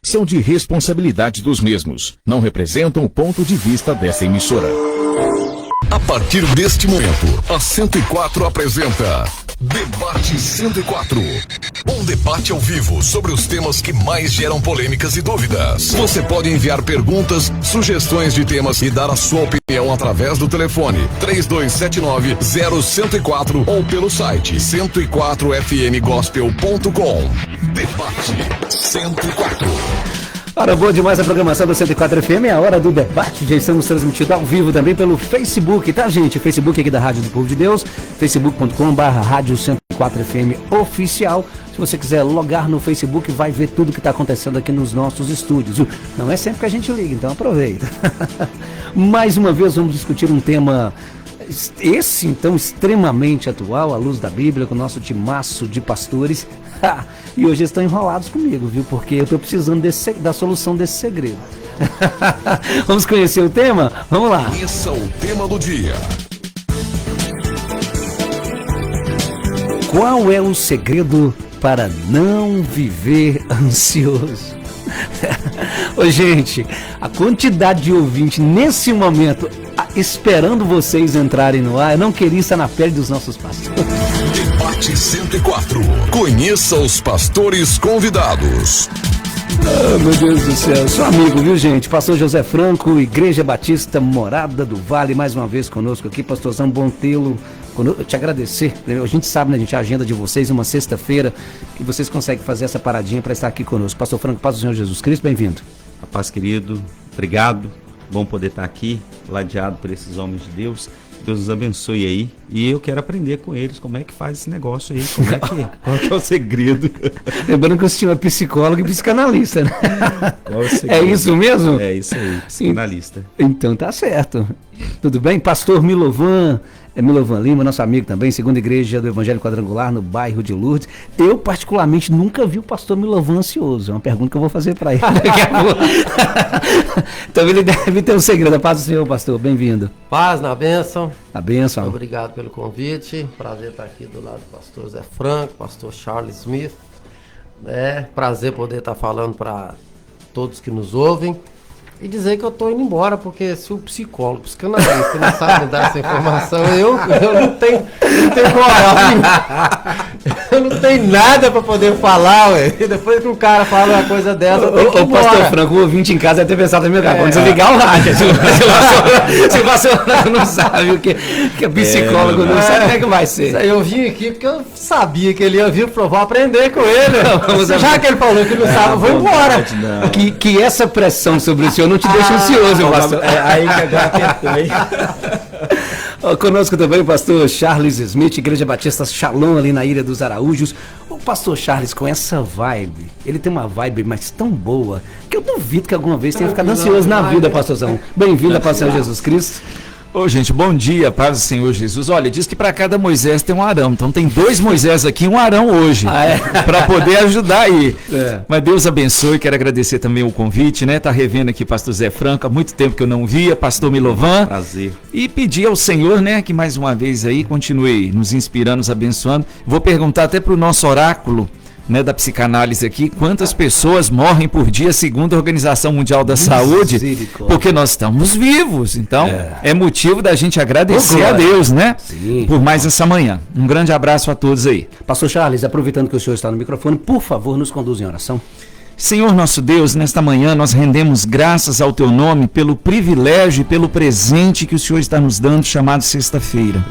são de responsabilidade dos mesmos. Não representam o ponto de vista dessa emissora. A partir deste momento, a 104 apresenta Debate 104. Um debate ao vivo sobre os temas que mais geram polêmicas e dúvidas. Você pode enviar perguntas, sugestões de temas e dar a sua opinião através do telefone 3279-0104 ou pelo site 104fmgospel.com. Debate 104. Hora boa demais a programação da 104 FM, é a hora do debate. Já estamos transmitindo ao vivo também pelo Facebook, tá, gente? Facebook aqui da Rádio do Povo de Deus, facebook.com/rádio 104 FM oficial. Se você quiser logar no Facebook, vai ver tudo que está acontecendo aqui nos nossos estúdios. Não é sempre que a gente liga, então aproveita. Mais uma vez vamos discutir um tema, esse então extremamente atual, à luz da Bíblia, com o nosso timaço de pastores. E hoje estão enrolados comigo, viu? Porque eu estou precisando da solução desse segredo. Vamos conhecer o tema? Vamos lá. Esse é o tema do dia. Qual é o segredo para não viver ansioso? Ô, gente, a quantidade de ouvinte nesse momento esperando vocês entrarem no ar, eu não queria estar na pele dos nossos pastores. Debate 104. Conheça os pastores convidados. Oh, meu Deus do céu, sou amigo, viu, gente? Pastor José Franco, Igreja Batista Morada do Vale, mais uma vez conosco aqui. Pastorzão, bom tê-lo. Eu te agradecer. A gente sabe, né, gente, a agenda de vocês, uma sexta-feira, que vocês conseguem fazer essa paradinha para estar aqui conosco. Pastor Franco, paz do Senhor Jesus Cristo, bem-vindo. A paz, querido, obrigado. Bom poder estar aqui, ladeado por esses homens de Deus. Deus nos abençoe aí. E eu quero aprender com eles como é que faz esse negócio aí. Qual que é o segredo? Lembrando que o senhor é psicólogo e psicanalista, né? Qual é o segredo? É isso mesmo? É isso aí, psicanalista. Então tá certo. Tudo bem? Pastor Milovan Lima, nosso amigo também, segunda igreja do Evangelho Quadrangular, no bairro de Lourdes. Eu, particularmente, nunca vi o pastor Milovan ansioso. É uma pergunta que eu vou fazer para ele daqui a pouco. Então ele deve ter um segredo. A paz do Senhor, pastor. Bem-vindo. Paz na bênção. A bênção. Obrigado pelo convite. Prazer estar aqui do lado do pastor Zé Franco, pastor Charles Smith. Prazer poder estar falando para todos que nos ouvem. E dizer que eu tô indo embora, porque se o psicólogo, psicanalista não sabe me dar essa informação, eu não tenho moral. Eu não tenho nada pra poder falar, ué. E depois que um cara fala uma coisa dessa, eu tenho que ir embora. Pastor Franco, o ouvinte em casa deve ter pensado também, vamos desligar o rádio. Se o pastor Franco não sabe o que é psicólogo, não sabe como é que vai ser. Eu vim aqui porque eu sabia que ele ia vir pra eu vou aprender com ele. Já que ele falou que não sabe, eu vou embora. Que essa pressão sobre o senhor não te deixa ansioso, pastor. Aí que agora apertou, hein? Conosco também o pastor Charles Smith, Igreja Batista Shalom, ali na Ilha dos Araújos. O pastor Charles, com essa vibe, ele tem uma vibe mas tão boa, que eu duvido que alguma vez tenha ficado ansioso na vida, pastorzão. Bem-vindo a paz do Senhor Jesus Cristo. Ô, gente, bom dia, paz do Senhor Jesus. Olha, diz que para cada Moisés tem um Arão, então tem 2 Moisés aqui e um Arão hoje, para poder ajudar aí. Mas Deus abençoe, quero agradecer também o convite, né? Tá revendo aqui pastor Zé Franco, há muito tempo que eu não via, pastor Milovan. Prazer. E pedir ao Senhor, né, que mais uma vez aí continue nos inspirando, nos abençoando. Vou perguntar até pro nosso oráculo, né, da psicanálise aqui, quantas pessoas morrem por dia segundo a Organização Mundial da Saúde, porque nós estamos vivos, então é motivo da gente agradecer a Deus, né? Sim. Por mais essa manhã. Um grande abraço a todos aí. Pastor Charles, aproveitando que o senhor está no microfone, por favor, nos conduza em oração. Senhor nosso Deus, nesta manhã nós rendemos graças ao Teu nome pelo privilégio e pelo presente que o Senhor está nos dando, chamado sexta-feira.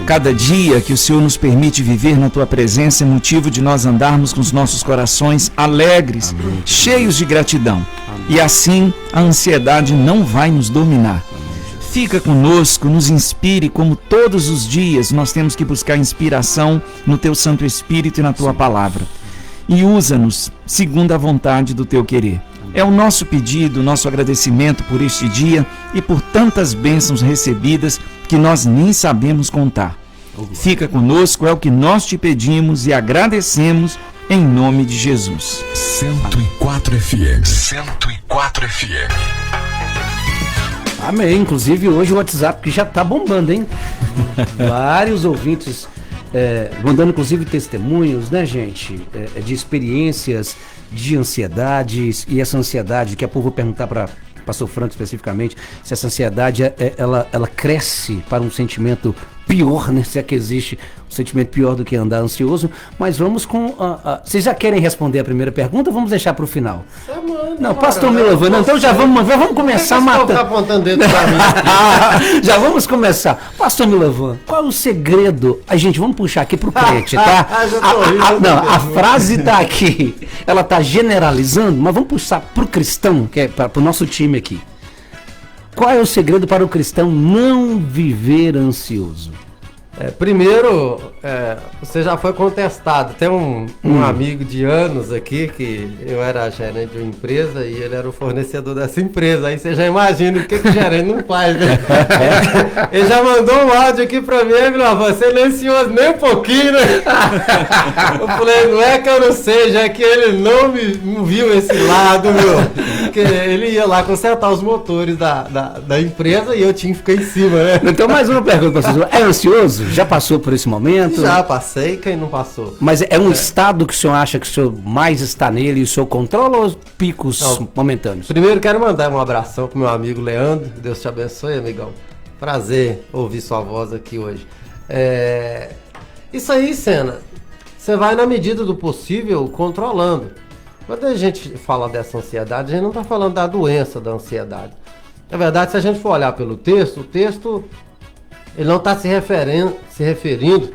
Cada dia que o Senhor nos permite viver na Tua presença é motivo de nós andarmos com os nossos corações alegres, cheios de gratidão. E assim a ansiedade não vai nos dominar. Fica conosco, nos inspire, como todos os dias nós temos que buscar inspiração no Teu Santo Espírito e na Tua palavra. E usa-nos segundo a vontade do Teu querer. É o nosso pedido, nosso agradecimento por este dia e por tantas bênçãos recebidas que nós nem sabemos contar. Fica conosco, é o que nós te pedimos e agradecemos em nome de Jesus. 104 FM. 104 FM. Amém. Inclusive hoje o WhatsApp que já tá bombando, hein? Vários ouvintes mandando inclusive testemunhos, né, gente, de experiências de ansiedades, e essa ansiedade, daqui a pouco eu vou perguntar para pastor Franco especificamente, se essa ansiedade ela cresce para um sentimento pior, né? Se é que existe um sentimento pior do que andar ansioso. Mas vamos com vocês já querem responder a primeira pergunta ou vamos deixar para o final? Não, pastor Milovan, então já vamos começar matando. Tá apontando dedo pra mim. Já vamos começar. Pastor Milovan, qual é o segredo? Gente, vamos puxar aqui pro crente, tá? A frase tá aqui, ela tá generalizando, mas vamos puxar pro cristão, que é pro nosso time aqui. Qual é o segredo para o cristão não viver ansioso? Primeiro, você já foi contestado. Tem um amigo de anos aqui, que eu era gerente de uma empresa e ele era o fornecedor dessa empresa. Aí você já imagina o que o gerente não faz, né? Ele já mandou um áudio aqui pra mim, você não é ansioso nem um pouquinho, né? Eu falei, não é que eu não sei, já que ele não viu esse lado, meu. Porque ele ia lá consertar os motores da empresa e eu tinha que ficar em cima, né? Então, mais uma pergunta pra vocês. É ansioso? Já passou por esse momento? Já passei, quem não passou? Mas é um estado que o senhor acha que o senhor mais está nele e o senhor controla ou picos momentâneos? Primeiro quero mandar um abração pro meu amigo Leandro. Deus te abençoe, amigão. Prazer ouvir sua voz aqui hoje. Isso aí, Sena, você vai na medida do possível controlando. Quando a gente fala dessa ansiedade, a gente não está falando da doença da ansiedade. Na verdade, se a gente for olhar pelo texto, o texto ele não está se referindo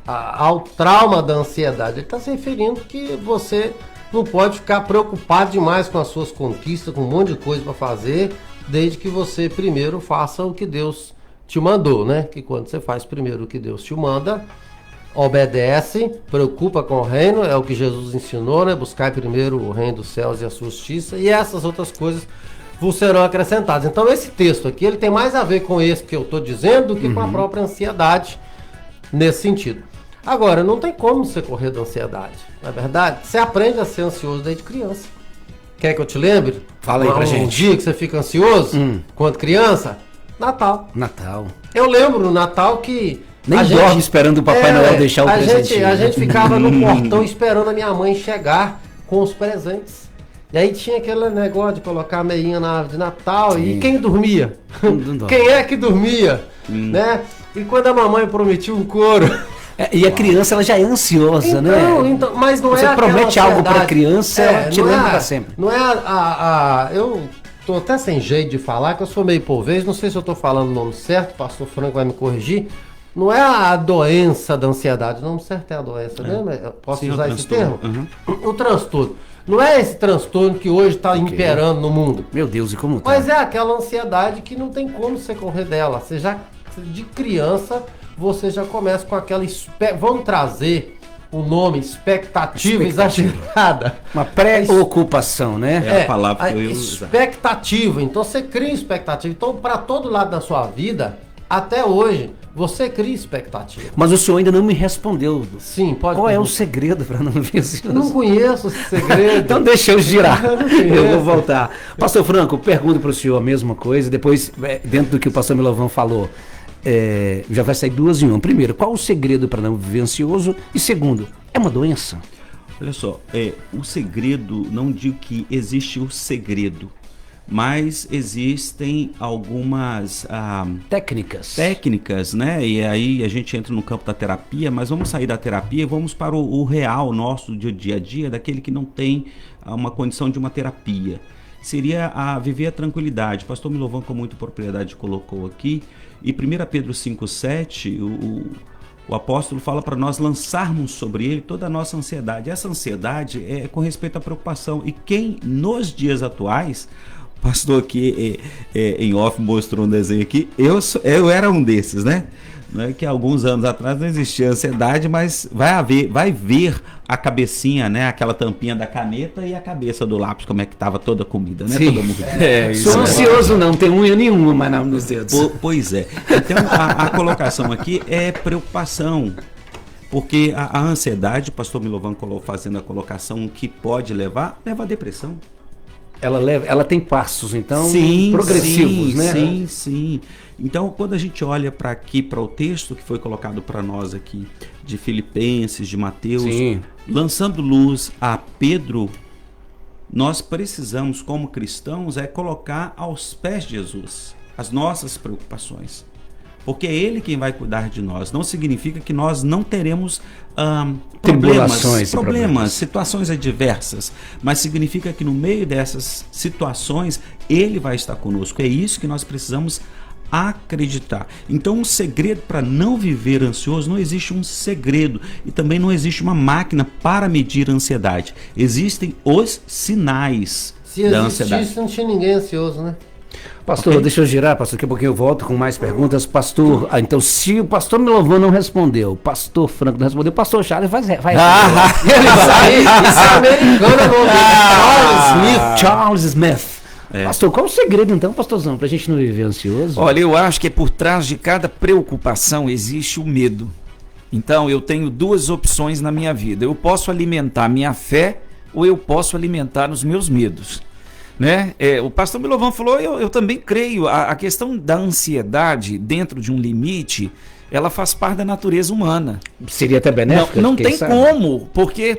ao trauma da ansiedade. Ele está se referindo que você não pode ficar preocupado demais com as suas conquistas, com um monte de coisa para fazer, desde que você primeiro faça o que Deus te mandou, né? Que quando você faz primeiro o que Deus te manda, obedece, preocupa com o reino, é o que Jesus ensinou, né? Buscar primeiro o reino dos céus e a sua justiça, e essas outras coisas vos serão acrescentadas. Então esse texto aqui, ele tem mais a ver com esse que eu estou dizendo do que com a própria ansiedade, nesse sentido. Agora, não tem como você correr da ansiedade, não é verdade? Você aprende a ser ansioso desde criança. Quer que eu te lembre? Fala aí pra gente. Um dia que você fica ansioso, quando criança? Natal. Eu lembro no Natal que nem dorme esperando o Papai Noel deixar o presente. A gente ficava no portão esperando a minha mãe chegar com os presentes. E aí tinha aquele negócio de colocar a meinha na árvore de Natal. Sim. E quem dormia? Quem é que dormia? Né? E quando a mamãe prometia um couro... e a criança ela já é ansiosa, né? Então, mas não você é promete algo para a criança, ela te lembra para sempre. Não é eu tô até sem jeito de falar, que eu sou meio polvês, não sei se eu tô falando o nome certo, o pastor Franco vai me corrigir. Não é a doença da ansiedade, o nome certo é a doença, né? Eu posso usar esse termo? O transtorno. Não é esse transtorno que hoje está imperando no mundo. Meu Deus, e como tá? Mas é aquela ansiedade que não tem como você correr dela. Você já, de criança, você já começa com aquela... Vamos trazer o nome expectativa exagerada. Uma preocupação, né? É a palavra que eu ia usar. Expectativa. Então você cria expectativa. Então, para todo lado da sua vida, até hoje, você cria expectativa. Mas o senhor ainda não me respondeu. Sim, pode. Qual é o segredo para não ver ansioso? Não conheço esse segredo. Então deixa eu girar. Eu vou voltar. Pastor Franco, pergunto para o senhor a mesma coisa. Depois, dentro do que o pastor Milovan falou, já vai sair duas em uma. Primeiro, qual o segredo para não viver ansioso? E segundo, é uma doença? Olha só, o segredo, não digo que existe o segredo, mas existem algumas técnicas, né? E aí a gente entra no campo da terapia, mas vamos sair da terapia e vamos para o real nosso do dia a dia, daquele que não tem uma condição de uma terapia. Seria viver a tranquilidade. O pastor Milovan, com muita propriedade, colocou aqui, e 1 Pedro 5,7, o apóstolo fala para nós lançarmos sobre ele toda a nossa ansiedade. Essa ansiedade é com respeito à preocupação, e quem nos dias atuais... O pastor aqui em off mostrou um desenho aqui. Eu era um desses, né? Não é que alguns anos atrás não existia ansiedade, mas vai ver a cabecinha, né? Aquela tampinha da caneta e a cabeça do lápis, como é que estava toda a comida, né? Sim. Sou ansioso, não tem unha nenhuma mais nos dedos. Pois é. Então a colocação aqui é preocupação. Porque a ansiedade, o pastor Milovan fazendo a colocação que pode levar à depressão. ela tem passos, então, sim, progressivos, sim, né? Sim. Então, quando a gente olha para o texto que foi colocado para nós aqui, de Filipenses, de Mateus, Sim. lançando luz a Pedro, nós precisamos, como cristãos, colocar aos pés de Jesus as nossas preocupações. Porque é Ele quem vai cuidar de nós. Não significa que nós não teremos problemas, situações adversas. Mas significa que no meio dessas situações, Ele vai estar conosco. É isso que nós precisamos acreditar. Então, um segredo para não viver ansioso, não existe um segredo. E também não existe uma máquina para medir a ansiedade. Existem os sinais da ansiedade. Se não tinha ninguém ansioso, né? Pastor, Ok. deixa eu girar, pastor, daqui a pouquinho eu volto com mais perguntas. Pastor, então se o pastor Milovan não respondeu, o pastor Franco não respondeu, o pastor Charles vai Isso é americano, Charles Smith. É. Pastor, qual o segredo então, pastorzão, pra gente não viver ansioso? Olha, eu acho que por trás de cada preocupação existe o medo. Então, eu tenho duas opções na minha vida. Eu posso alimentar minha fé ou eu posso alimentar os meus medos. Né? O pastor Milovan falou, eu também creio, a questão da ansiedade dentro de um limite, ela faz parte da natureza humana. Seria até benéfico? Não quem tem sabe? como, porque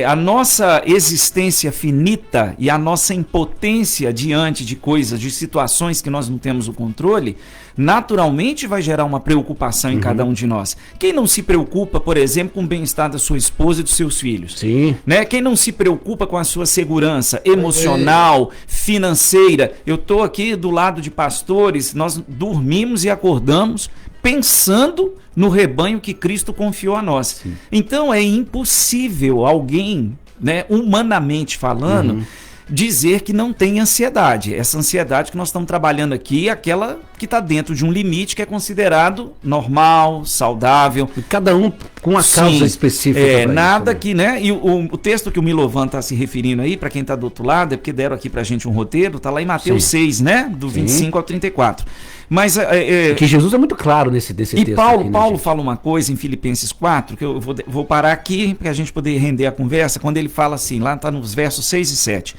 a nossa existência finita e a nossa impotência diante de coisas, de situações que nós não temos o controle, naturalmente vai gerar uma preocupação em cada um de nós. Quem não se preocupa, por exemplo, com o bem-estar da sua esposa e dos seus filhos? Sim. Né? Quem não se preocupa com a sua segurança emocional, financeira? Eu estou aqui do lado de pastores, nós dormimos e acordamos pensando no rebanho que Cristo confiou a nós. Sim. Então é impossível alguém, né, humanamente falando, dizer que não tem ansiedade. Essa ansiedade que nós estamos trabalhando aqui é aquela que está dentro de um limite que é considerado normal, saudável. E cada um com a causa Sim, específica. pra nada isso, né? que, né? E o texto que o Milovan está se referindo aí, para quem está do outro lado, é porque deram aqui pra gente um roteiro, tá lá em Mateus Sim. 6, né? Do 25 ao 34. Mas Que Jesus é muito claro nesse texto. e Paulo, aqui, né, Paulo gente? fala uma coisa em Filipenses 4, que eu vou parar aqui para a gente poder render a conversa, quando ele fala assim, lá está nos versos 6 e 7.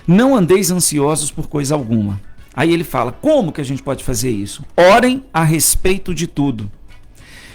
Não andeis ansiosos por coisa alguma. Aí ele fala, como que a gente pode fazer isso? Orem a respeito de tudo.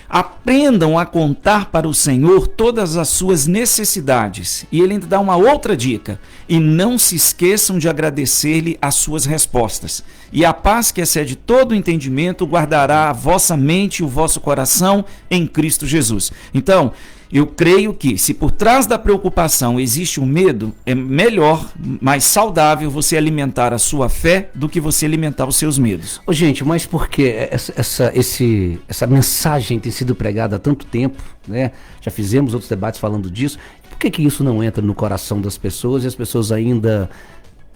Aprendam a contar para o Senhor todas as suas necessidades. E ele ainda dá uma outra dica. E não se esqueçam de agradecer-lhe as suas respostas. E a paz que excede todo o entendimento guardará a vossa mente e o vosso coração em Cristo Jesus. Então, eu creio que se por trás da preocupação existe um medo, é melhor, mais saudável você alimentar a sua fé do que você alimentar os seus medos. Ô, gente, mas por que essa mensagem tem sido pregada há tanto tempo, né? Já fizemos outros debates falando disso. Por que isso não entra no coração das pessoas e as pessoas ainda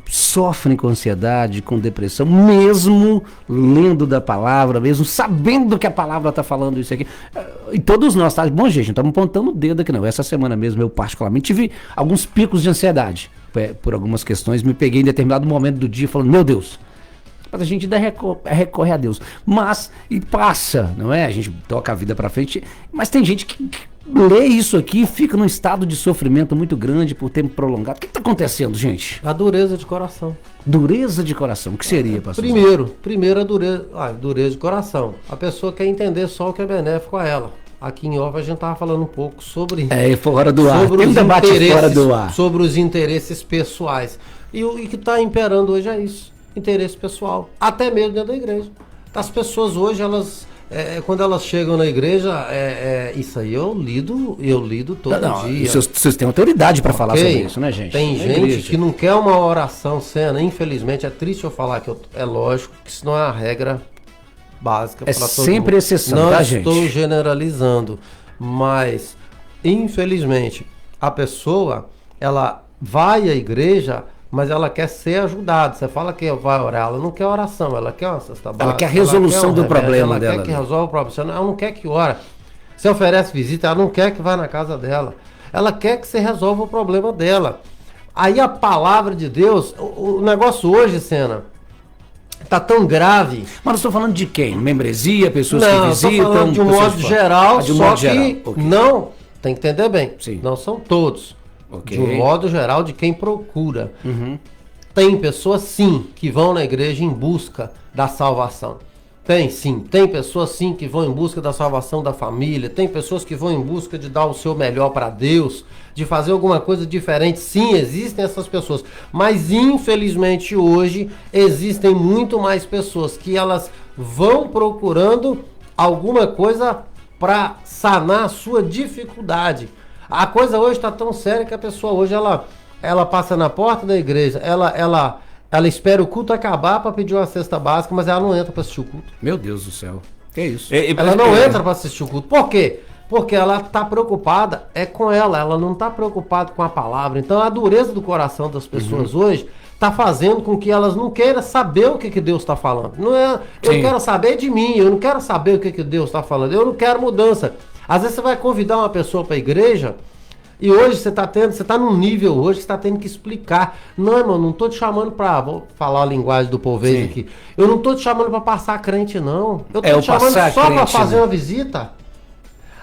sofrem com ansiedade, com depressão, mesmo lendo da palavra, mesmo sabendo que a palavra está falando isso aqui? E todos nós, tá? Bom, gente, não estamos apontando o dedo aqui não. Essa semana mesmo eu particularmente tive alguns picos de ansiedade por algumas questões. Me peguei em determinado momento do dia falando, meu Deus, mas a gente ainda recorre a Deus. Mas, e passa, não é? A gente toca a vida pra frente, mas tem gente que lê isso aqui e fica num estado de sofrimento muito grande por tempo prolongado. O que está acontecendo, gente? A dureza de coração. Dureza de coração. O que seria, pastor? Primeiro a dureza de coração. A pessoa quer entender só o que é benéfico a ela. Aqui em off a gente estava falando um pouco sobre... fora do ar. Sobre Tem um os debate fora do ar. Sobre os interesses pessoais. E o que está imperando hoje é isso. Interesse pessoal. Até mesmo dentro da igreja. As pessoas hoje, elas... quando elas chegam na igreja, isso aí eu lido todo dia. Vocês têm autoridade para falar sobre isso, né, gente? Tem gente que não quer uma oração cena, infelizmente, é triste eu falar que é lógico que isso não é a regra básica para todo mundo. É sempre exceção, não tá, gente? estou generalizando, mas infelizmente a pessoa, ela vai à igreja, mas ela quer ser ajudada. Você fala que vai orar, ela não quer oração, ela quer uma cesta básica. Ela quer a resolução do problema dela. Ela quer que resolva o problema. Ela não quer que ora. Você oferece visita, ela não quer que vá na casa dela. Ela quer que você resolva o problema dela. Aí a palavra de Deus, o negócio hoje, Sena, tá tão grave. Mas eu estou falando de quem? Membresia, pessoas que Não, visitam? estou falando de um modo geral, de um só modo que geral. Okay. não, tem que entender bem. Sim. Não são todos. Okay. De um modo geral, de quem procura. Tem pessoas sim que vão na igreja em busca da salvação. Tem sim, tem pessoas sim que vão em busca da salvação da família, tem pessoas que vão em busca de dar o seu melhor para Deus, de fazer alguma coisa diferente. Sim, existem essas pessoas, mas infelizmente hoje existem muito mais pessoas que elas vão procurando alguma coisa para sanar a sua dificuldade. A coisa hoje está tão séria que a pessoa hoje ela passa na porta da igreja, ela espera o culto acabar para pedir uma cesta básica, mas ela não entra para assistir o culto. Meu Deus do céu. Que isso? Ela não entra para assistir o culto. Por quê? Porque ela está preocupada com ela não está preocupada com a palavra. Então a dureza do coração das pessoas hoje está fazendo com que elas não queiram saber o que Deus está falando. Não é, eu quero saber de mim, eu não quero saber o que Deus está falando, eu não quero mudança. Às vezes você vai convidar uma pessoa para a igreja e hoje você está num nível hoje que você está tendo que explicar. Não, irmão, não estou te chamando para, vou falar a linguagem do povo aqui, eu não estou te chamando para passar crente, não. Eu estou te chamando só para fazer uma visita.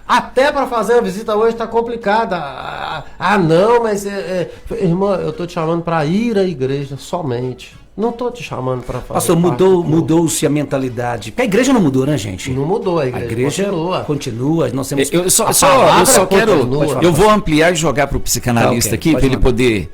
Até para fazer uma visita hoje está complicada. Não, mas irmão, eu estou te chamando para ir à igreja somente. Não estou te chamando para fazer. Pastor, mudou-se a mentalidade. Porque a igreja não mudou, né, gente? Não mudou, a igreja continua. Nós temos eu só quero. Eu vou ampliar e jogar para o psicanalista aqui, para ele poder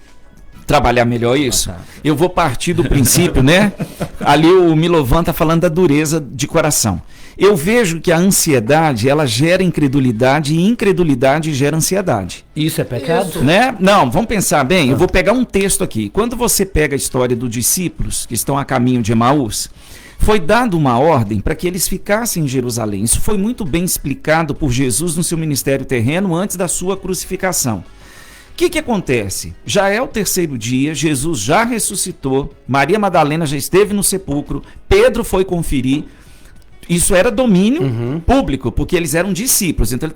trabalhar melhor isso. Eu vou partir do princípio, né? Ali o Milovan está falando da dureza de coração. Eu vejo que a ansiedade, ela gera incredulidade e incredulidade gera ansiedade. Isso é pecado? Né? Não, vamos pensar bem. Eu vou pegar um texto aqui. Quando você pega a história dos discípulos que estão a caminho de Emaús, foi dada uma ordem para que eles ficassem em Jerusalém. Isso foi muito bem explicado por Jesus no seu ministério terreno antes da sua crucificação. O que acontece? Já é o terceiro dia, Jesus já ressuscitou, Maria Madalena já esteve no sepulcro, Pedro foi conferir. Isso era domínio público, porque eles eram discípulos. Então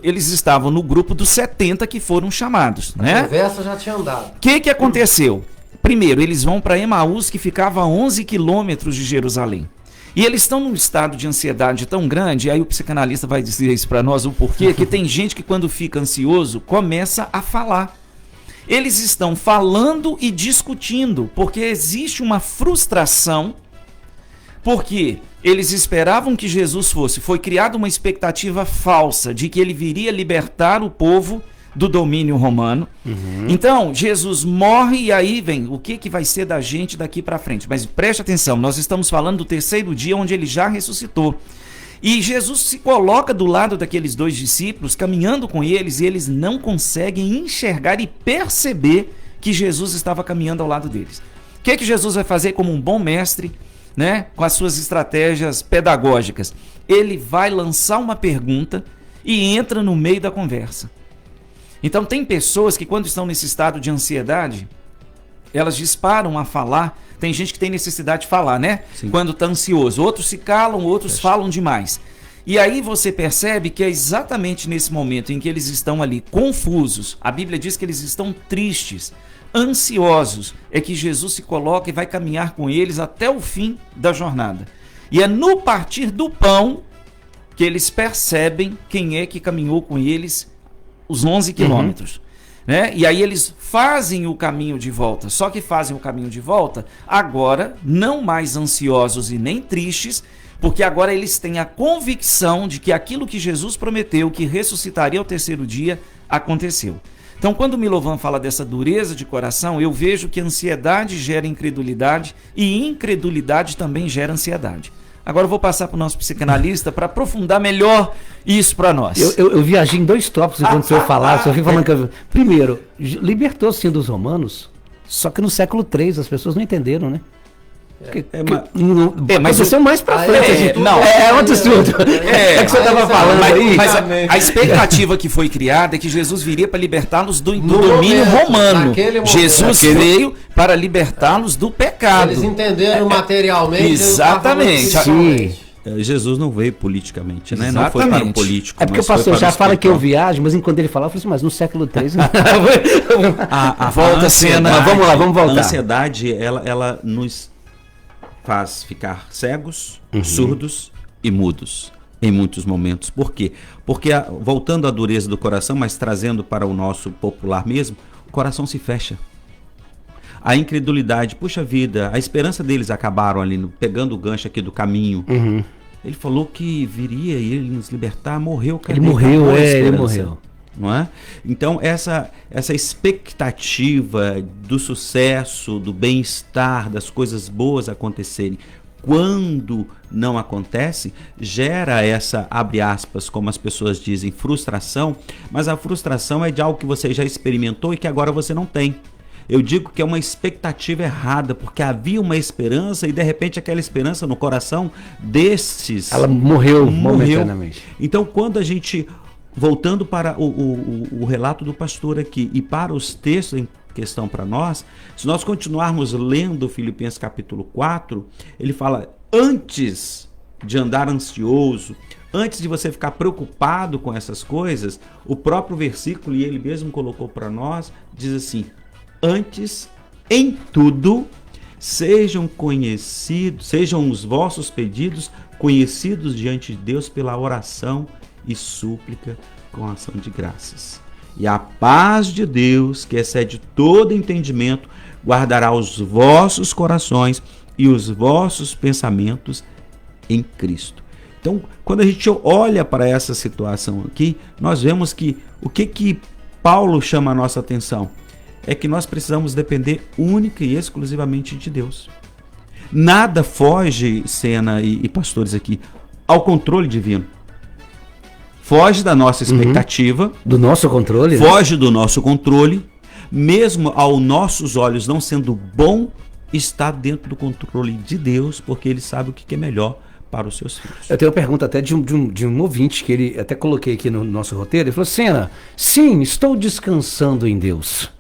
eles estavam no grupo dos 70 que foram chamados. A conversa já tinha andado. O que aconteceu? Primeiro, eles vão para Emaús, que ficava a 11 quilômetros de Jerusalém. E eles estão num estado de ansiedade tão grande, aí o psicanalista vai dizer isso para nós, o porquê, que tem gente que quando fica ansioso, começa a falar. Eles estão falando e discutindo, porque existe uma frustração, porque eles esperavam que Jesus foi criada uma expectativa falsa de que ele viria libertar o povo do domínio romano. Então, Jesus morre e aí vem, o que vai ser da gente daqui para frente? Mas preste atenção, nós estamos falando do terceiro dia onde ele já ressuscitou. E Jesus se coloca do lado daqueles dois discípulos, caminhando com eles, e eles não conseguem enxergar e perceber que Jesus estava caminhando ao lado deles. O que Jesus vai fazer como um bom mestre, né, com as suas estratégias pedagógicas? Ele vai lançar uma pergunta e entra no meio da conversa. Então tem pessoas que quando estão nesse estado de ansiedade, elas disparam a falar. Tem gente que tem necessidade de falar, né? Sim. Quando está ansioso. Outros se calam, outros falam demais. E aí você percebe que é exatamente nesse momento em que eles estão ali confusos, a Bíblia diz que eles estão tristes, ansiosos, é que Jesus se coloca e vai caminhar com eles até o fim da jornada. E é no partir do pão que eles percebem quem é que caminhou com eles os 11 quilômetros. Né? E aí eles fazem o caminho de volta, só que fazem o caminho de volta agora não mais ansiosos e nem tristes, porque agora eles têm a convicção de que aquilo que Jesus prometeu, que ressuscitaria ao terceiro dia, aconteceu. Então, quando o Milovan fala dessa dureza de coração, eu vejo que ansiedade gera incredulidade e incredulidade também gera ansiedade. Agora eu vou passar para o nosso psicanalista para aprofundar melhor isso para nós. Eu viajei em dois tópicos enquanto o senhor falava. O senhor falando que primeiro, libertou-se sim dos romanos, só que no século III as pessoas não entenderam, né? Mas você é mais pra frente. É outro assunto. É que você estava falando aí. Mas a expectativa que foi criada é que Jesus viria para libertá-los do domínio romano. Jesus veio para libertá-los do pecado. Eles entenderam materialmente. Exatamente. Sim. Jesus não veio politicamente, né? Não foi para o político. É porque o pastor já fala que eu viajo, mas enquanto ele falava, eu falei assim, mas no século III... Volta a cena. Vamos voltar. A ansiedade, ela nos faz ficar cegos, surdos e mudos em muitos momentos. Por quê? Porque, voltando à dureza do coração, mas trazendo para o nosso popular mesmo, o coração se fecha. a incredulidade, puxa vida, a esperança deles acabaram ali, pegando o gancho aqui do caminho. Ele falou que viria e ele nos libertar, morreu. Ele morreu, ele morreu. Não é? Então essa expectativa do sucesso, do bem-estar, das coisas boas acontecerem, quando não acontece, gera essa, abre aspas, como as pessoas dizem, frustração, mas a frustração é de algo que você já experimentou e que agora você não tem. Eu digo que é uma expectativa errada, porque havia uma esperança e de repente aquela esperança no coração destes... Ela morreu momentaneamente. Então quando a gente, voltando para o relato do pastor aqui e para os textos em questão para nós, se nós continuarmos lendo Filipenses capítulo 4, ele fala, antes de andar ansioso, antes de você ficar preocupado com essas coisas, o próprio versículo, e ele mesmo colocou para nós, diz assim, antes, em tudo, sejam os vossos pedidos conhecidos diante de Deus pela oração e súplica com ação de graças. E a paz de Deus, que excede todo entendimento, guardará os vossos corações e os vossos pensamentos em Cristo. Então, quando a gente olha para essa situação aqui, nós vemos que o que Paulo chama a nossa atenção é que nós precisamos depender única e exclusivamente de Deus. Nada foge, Sena e pastores aqui, ao controle divino. Foge da nossa expectativa. Do nosso controle. Foge do nosso controle. Mesmo aos nossos olhos não sendo bom, está dentro do controle de Deus, porque Ele sabe o que é melhor para os seus filhos. Eu tenho uma pergunta até de um ouvinte, que ele até coloquei aqui no nosso roteiro. Ele falou, Sena, sim, estou descansando em Deus.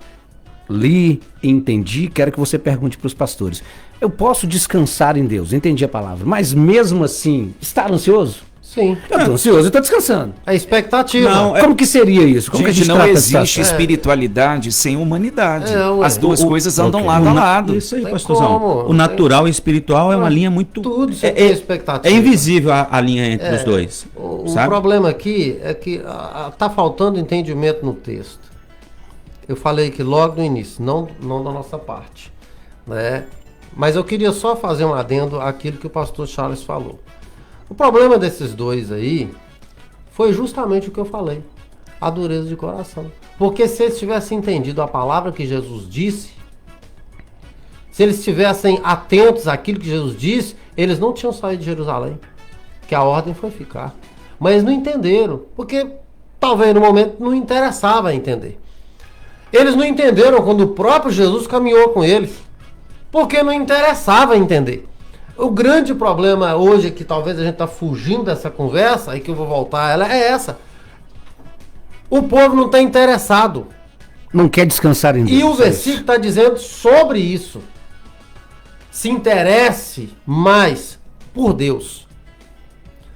Li, entendi, quero que você pergunte para os pastores. Eu posso descansar em Deus, entendi a palavra, mas mesmo assim, estar ansioso? Sim. Eu estou ansioso e estou descansando. A expectativa. Não, como que seria isso? Como que a gente não trata existe espiritualidade sem humanidade. As duas coisas andam ok. lado a lado. Isso aí, Tem pastorzão. como, O natural e o espiritual é uma linha muito... Tudo você tem expectativa. É invisível a linha entre os dois. O sabe? problema aqui é que está faltando entendimento no texto. Eu falei aqui logo no início, não da nossa parte, né? Mas eu queria só fazer um adendo àquilo que o pastor Charles falou. O problema desses dois aí foi justamente o que eu falei, a dureza de coração. Porque se eles tivessem entendido a palavra que Jesus disse, se eles estivessem atentos àquilo que Jesus disse, eles não tinham saído de Jerusalém, que a ordem foi ficar. Mas eles não entenderam, porque talvez no momento não interessava entender. Eles não entenderam quando o próprio Jesus caminhou com eles, porque não interessava entender. O grande problema hoje, que talvez a gente está fugindo dessa conversa, e que eu vou voltar, ela é essa. O povo não está interessado. Não quer descansar em Deus. E o versículo está dizendo sobre isso. Se interesse mais por Deus.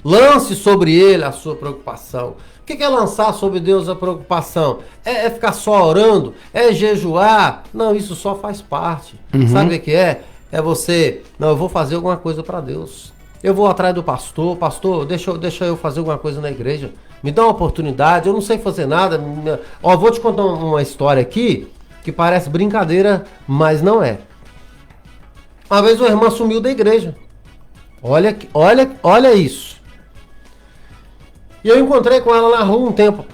Lance sobre Ele a sua preocupação. O que é lançar sobre Deus a preocupação? É ficar só orando? É jejuar? Não, isso só faz parte. Sabe o que é? É você, não, eu vou fazer alguma coisa para Deus. Eu vou atrás do pastor, deixa eu fazer alguma coisa na igreja. Me dá uma oportunidade, eu não sei fazer nada. Ó, vou te contar uma história aqui que parece brincadeira, mas não é. Uma vez uma irmã sumiu da igreja. Olha isso. E eu encontrei com ela na rua um tempo.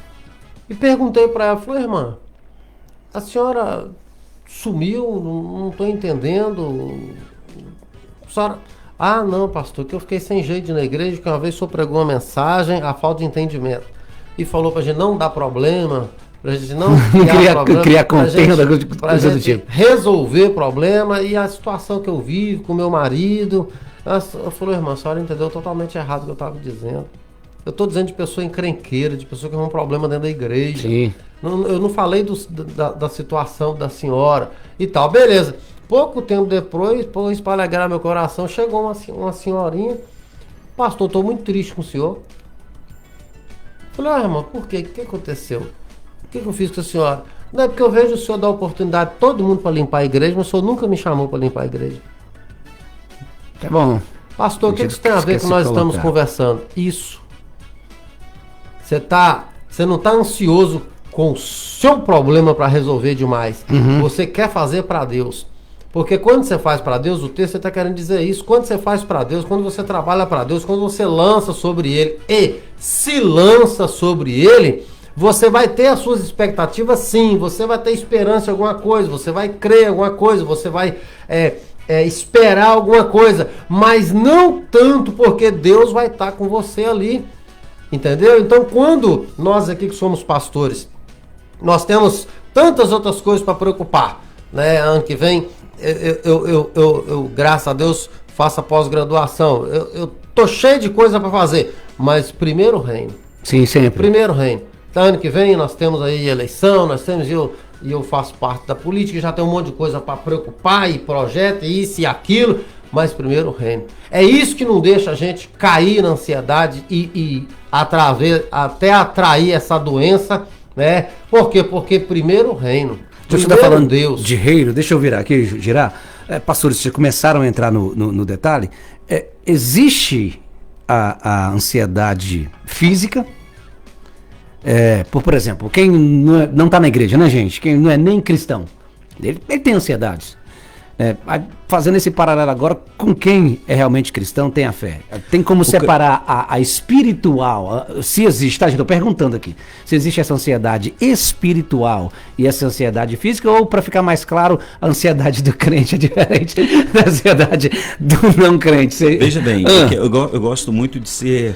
E perguntei para ela, falei, irmã, a senhora sumiu, não estou entendendo. A senhora... Ah, não, pastor, que eu fiquei sem jeito de ir na igreja, que uma vez o senhor pregou uma mensagem, a falta de entendimento. E falou pra gente não dar problema, pra gente não criar contenda, pra gente do tipo. Resolver problema, e a situação que eu vivo com meu marido. Eu falei, irmã, a senhora entendeu totalmente errado o que eu estava dizendo. Eu estou dizendo de pessoa encrenqueira, de pessoa que tem um problema dentro da igreja. Sim. Eu não falei da situação da senhora e tal, beleza. Pouco tempo depois, para alegrar meu coração, chegou uma senhorinha. Pastor, estou muito triste com o senhor. Falei, irmã, por quê? O que aconteceu? O que eu fiz com a senhora? Não é porque eu vejo o senhor dar oportunidade a todo mundo para limpar a igreja, mas o senhor nunca me chamou para limpar a igreja. Tá bom. Pastor, o que isso tem a ver com nós estamos conversando? Isso. Você não está ansioso com o seu problema para resolver demais. Você quer fazer para Deus. Porque quando você faz para Deus, o texto está querendo dizer isso. Quando você faz para Deus, quando você trabalha para Deus, quando você lança sobre Ele e se lança sobre Ele, você vai ter as suas expectativas, sim. Você vai ter esperança em alguma coisa, você vai crer em alguma coisa, você vai esperar alguma coisa, mas não tanto porque Deus vai estar com você ali, entendeu? Então, quando nós aqui que somos pastores, nós temos tantas outras coisas para preocupar, né? Ano que vem, eu graças a Deus, faço a pós-graduação, eu tô cheio de coisa para fazer, mas primeiro o reino. Sim, sempre. Primeiro reino. Então, ano que vem nós temos aí eleição, nós temos e eu faço parte da política, já tem um monte de coisa para preocupar, e projeto, e isso e aquilo, mas primeiro o reino. É isso que não deixa a gente cair na ansiedade e até atrair essa doença, né? Por quê? Porque primeiro o reino. Você está falando Deus. De reino, deixa eu virar aqui, girar. Pastores, vocês começaram a entrar no detalhe. Existe a ansiedade física. Por exemplo, quem não está na igreja, né, gente? Quem não é nem cristão, ele tem ansiedades. Fazendo esse paralelo agora com quem é realmente cristão, tem a fé. Tem como separar a espiritual, se existe, tá, gente? Estou perguntando aqui, se existe essa ansiedade espiritual e essa ansiedade física, ou, para ficar mais claro, a ansiedade do crente é diferente da ansiedade do não crente. Veja bem, eu gosto muito de ser...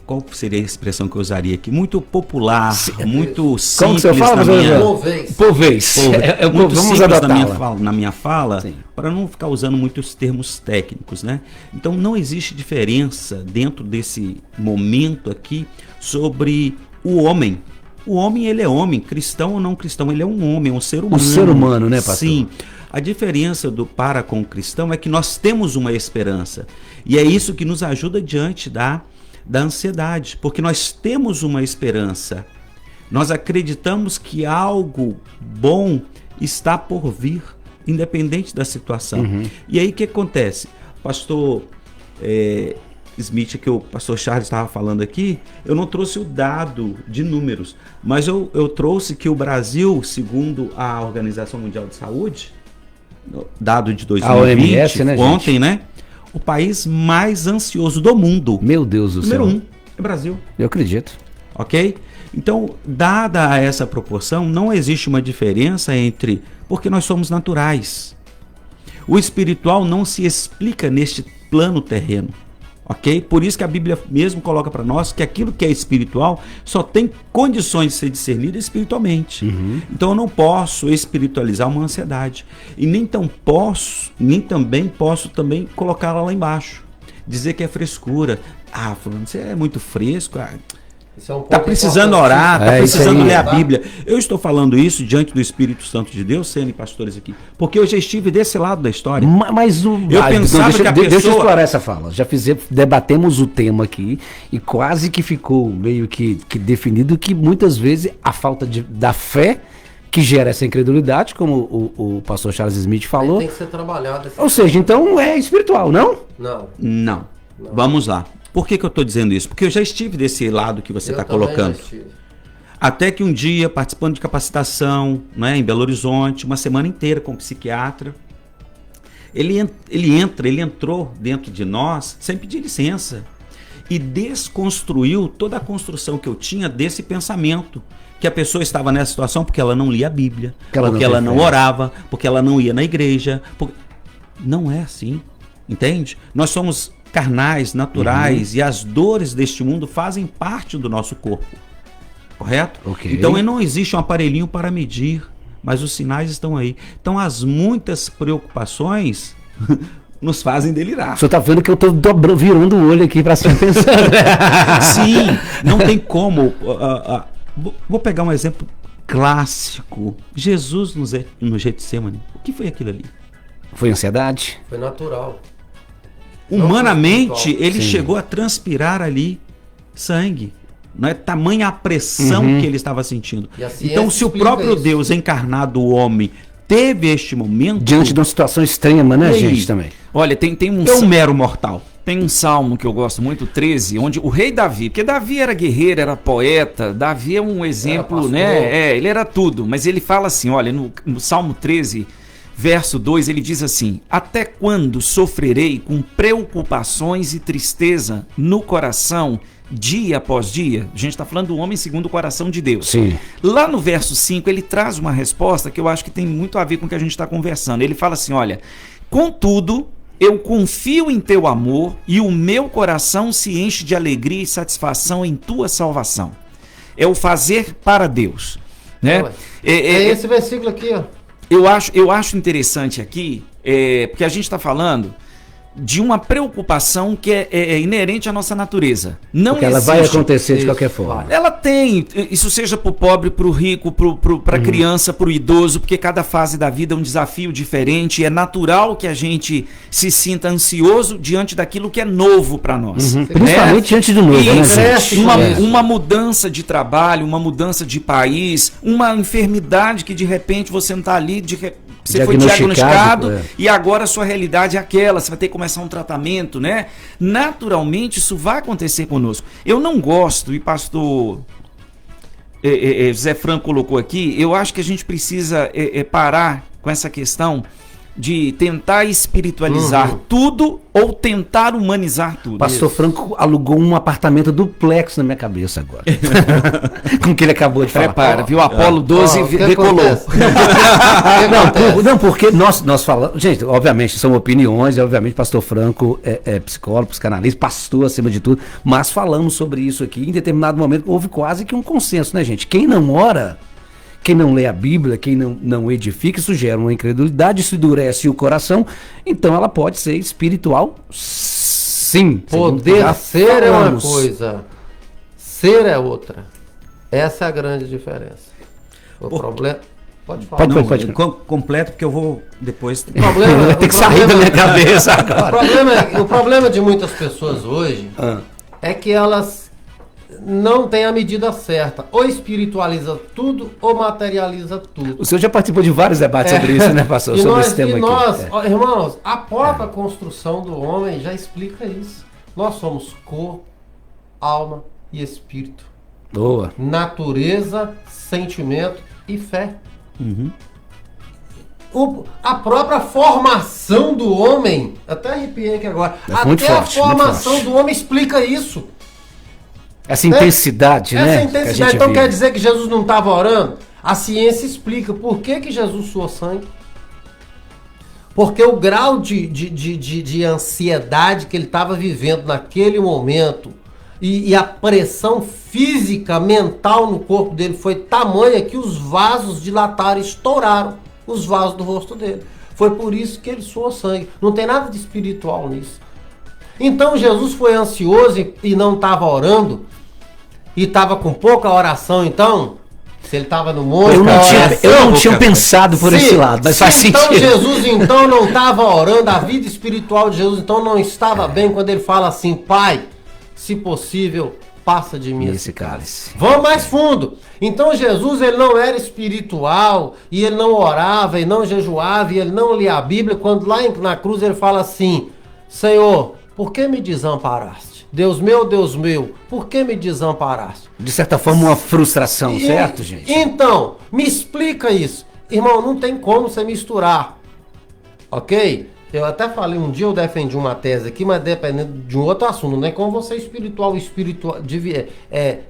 qual seria a expressão que eu usaria aqui? Muito popular, muito simples. Como que você fala? Povês. Muito vamos simples na minha fala, para não ficar usando muitos termos técnicos, né? Então não existe diferença dentro desse momento aqui sobre o homem. O homem, ele é homem, cristão ou não cristão, ele é um homem, um ser humano. Um ser humano, né, pastor? Sim. A diferença do para com o cristão é que nós temos uma esperança. E é isso que nos ajuda diante da ansiedade, porque nós temos uma esperança. Nós acreditamos que algo bom está por vir, independente da situação. E aí o que acontece? Pastor Smith, que o pastor Charles estava falando aqui, eu não trouxe o dado de números, mas eu trouxe que o Brasil, segundo a Organização Mundial de Saúde, dado de 2020, a OMS, né, ontem, né? O país mais ansioso do mundo. Meu Deus do céu. Número 1 é Brasil. Eu acredito. Ok? Então, dada essa proporção, não existe uma diferença entre... Porque nós somos naturais. O espiritual não se explica neste plano terreno. Ok? Por isso que a Bíblia mesmo coloca para nós que aquilo que é espiritual só tem condições de ser discernido espiritualmente. Então eu não posso espiritualizar uma ansiedade. E nem também posso colocá-la lá embaixo. Dizer que é frescura. Ah, fulano, você é muito fresco. Tá precisando orar, tá precisando ler a Bíblia. Eu estou falando isso diante do Espírito Santo de Deus, sendo pastores aqui, porque eu já estive desse lado da história. Mas eu pensava que a pessoa... Deixa eu explorar essa fala. Debatemos o tema aqui e quase que ficou meio que definido que muitas vezes a falta da fé que gera essa incredulidade, como o pastor Charles Smith falou. Tem que ser trabalhado. Ou seja, então é espiritual, não? Não. Vamos lá. Por que eu estou dizendo isso? Porque eu já estive desse lado que você está colocando. Até que um dia, participando de capacitação, né, em Belo Horizonte, uma semana inteira com um psiquiatra, ele entrou dentro de nós sem pedir licença e desconstruiu toda a construção que eu tinha desse pensamento, que a pessoa estava nessa situação porque ela não lia a Bíblia, porque ela não orava, porque ela não ia na igreja. Não é assim, entende? Nós somos carnais, naturais, e as dores deste mundo fazem parte do nosso corpo, correto? Okay. Então não existe um aparelhinho para medir, mas os sinais estão aí. Então as muitas preocupações nos fazem delirar. O senhor tá vendo que eu tô virando o olho aqui para cima pensando. Sim, não tem como. Vou pegar um exemplo clássico. Jesus no Getsemane. O que foi aquilo ali? Foi ansiedade? Foi natural. Humanamente, ele chegou a transpirar ali sangue. Não é tamanha a pressão que ele estava sentindo. Então, se o próprio Deus encarnado, o homem, teve este momento... Diante de uma situação extrema, né, gente, também? Olha, tem um... É um mero mortal. Tem um salmo que eu gosto muito, 13, onde o rei Davi, porque Davi era guerreiro, era poeta, Davi é um exemplo, né? Ele era tudo, mas ele fala assim, olha, no Salmo 13, verso 2, ele diz assim: até quando sofrerei com preocupações e tristeza no coração, dia após dia? A gente está falando do homem segundo o coração de Deus. Sim. Lá no verso 5, ele traz uma resposta que eu acho que tem muito a ver com o que a gente está conversando. Ele fala assim, olha, contudo, eu confio em teu amor e o meu coração se enche de alegria e satisfação em tua salvação. É o fazer para Deus, né? Esse versículo aqui, ó. Eu acho interessante aqui, porque a gente está falando de uma preocupação que é inerente à nossa natureza. Não porque ela existe, vai acontecer de qualquer forma. Ela tem, isso seja para o pobre, para o rico, para a criança, para o idoso, porque cada fase da vida é um desafio diferente. É natural que a gente se sinta ansioso diante daquilo que é novo para nós. Né? Principalmente diante do novo, né, gente? Uma mudança de trabalho, uma mudança de país, uma enfermidade que de repente você não está ali, você foi diagnosticado e agora a sua realidade é aquela, você vai ter que começar um tratamento, né? Naturalmente isso vai acontecer conosco. Eu não gosto, e pastor José Franco colocou aqui, eu acho que a gente precisa parar com essa questão de tentar espiritualizar tudo ou tentar humanizar tudo. Pastor Franco alugou um apartamento duplex na minha cabeça agora. Com o que ele acabou de falar. Prepara, viu? Apolo 12 decolou. Não, porque nós falamos... Gente, obviamente, são opiniões, e obviamente pastor Franco é psicólogo, psicanalista, pastor acima de tudo, mas falamos sobre isso aqui, em determinado momento houve quase que um consenso, né, gente? Quem não ora... Quem não lê a Bíblia, quem não edifica, isso gera uma incredulidade, isso endurece o coração, então ela pode ser espiritual, sim. Poder ser é uma coisa, ser é outra. Essa é a grande diferença. O problema... Pode falar. Pode. Completo, porque eu vou depois... Tem que sair da minha cabeça agora. O problema de muitas pessoas hoje é que elas não têm a medida certa. Ou espiritualiza tudo, ou materializa tudo. O senhor já participou de vários debates sobre isso, né, pastor? Sobre esse tema aqui. Irmãos, a própria construção do homem já explica isso. Nós somos corpo, alma e espírito. Boa. Natureza, sentimento e fé. A própria formação do homem, até arrepiei aqui agora, a formação do homem explica isso. Essa intensidade, né? Essa intensidade. Então quer dizer que Jesus não estava orando? A ciência explica por que Jesus suou sangue. Porque o grau de ansiedade que ele estava vivendo naquele momento e a pressão física, mental no corpo dele foi tamanha que os vasos dilataram, estouraram os vasos do rosto dele. Foi por isso que ele suou sangue. Não tem nada de espiritual nisso. Então Jesus foi ansioso e não estava orando, e estava com pouca oração, então, se ele estava no monte... Eu não tinha pensado por esse lado, mas faz sentido. Então Jesus então não estava orando, a vida espiritual de Jesus então não estava bem quando ele fala assim: Pai, se possível, passa de mim esse cálice. Vamos mais fundo. Então Jesus, ele não era espiritual, e ele não orava, e não jejuava, e ele não lia a Bíblia, quando lá na cruz ele fala assim: Senhor, por que me desamparaste? Deus meu, por que me desamparaste? De certa forma, uma frustração, certo, gente? Então, me explica isso. Irmão, não tem como você misturar, ok? Eu até falei, um dia eu defendi uma tese aqui, mas dependendo de um outro assunto, não é como você espiritual,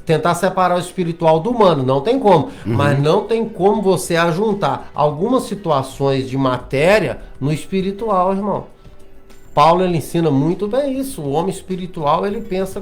tentar separar o espiritual do humano, não tem como. Mas não tem como você ajuntar algumas situações de matéria no espiritual, irmão. Paulo, ele ensina muito bem isso. O homem espiritual, ele pensa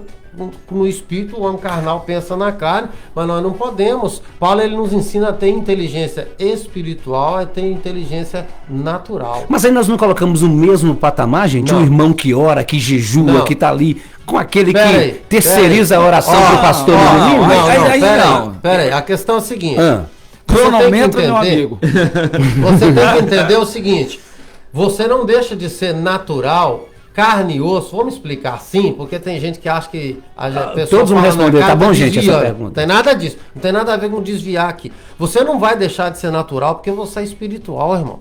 no espírito, o homem carnal pensa na carne, mas nós não podemos. Paulo, ele nos ensina a ter inteligência espiritual, a ter inteligência natural. Mas aí nós não colocamos o mesmo patamar, gente? Não. Um irmão que ora, que jejua, que tá ali, com aquele que terceiriza a oração do pastor no domingo? Peraí, a questão é a seguinte. Cronômetro, meu amigo. Você tem que entender o seguinte: você não deixa de ser natural, carne e osso. Vamos explicar assim, porque tem gente que acha que a pessoa... Todos vão responder, tá bom, gente, essa pergunta? Não tem nada disso, não tem nada a ver com desviar aqui. Você não vai deixar de ser natural porque você é espiritual, irmão.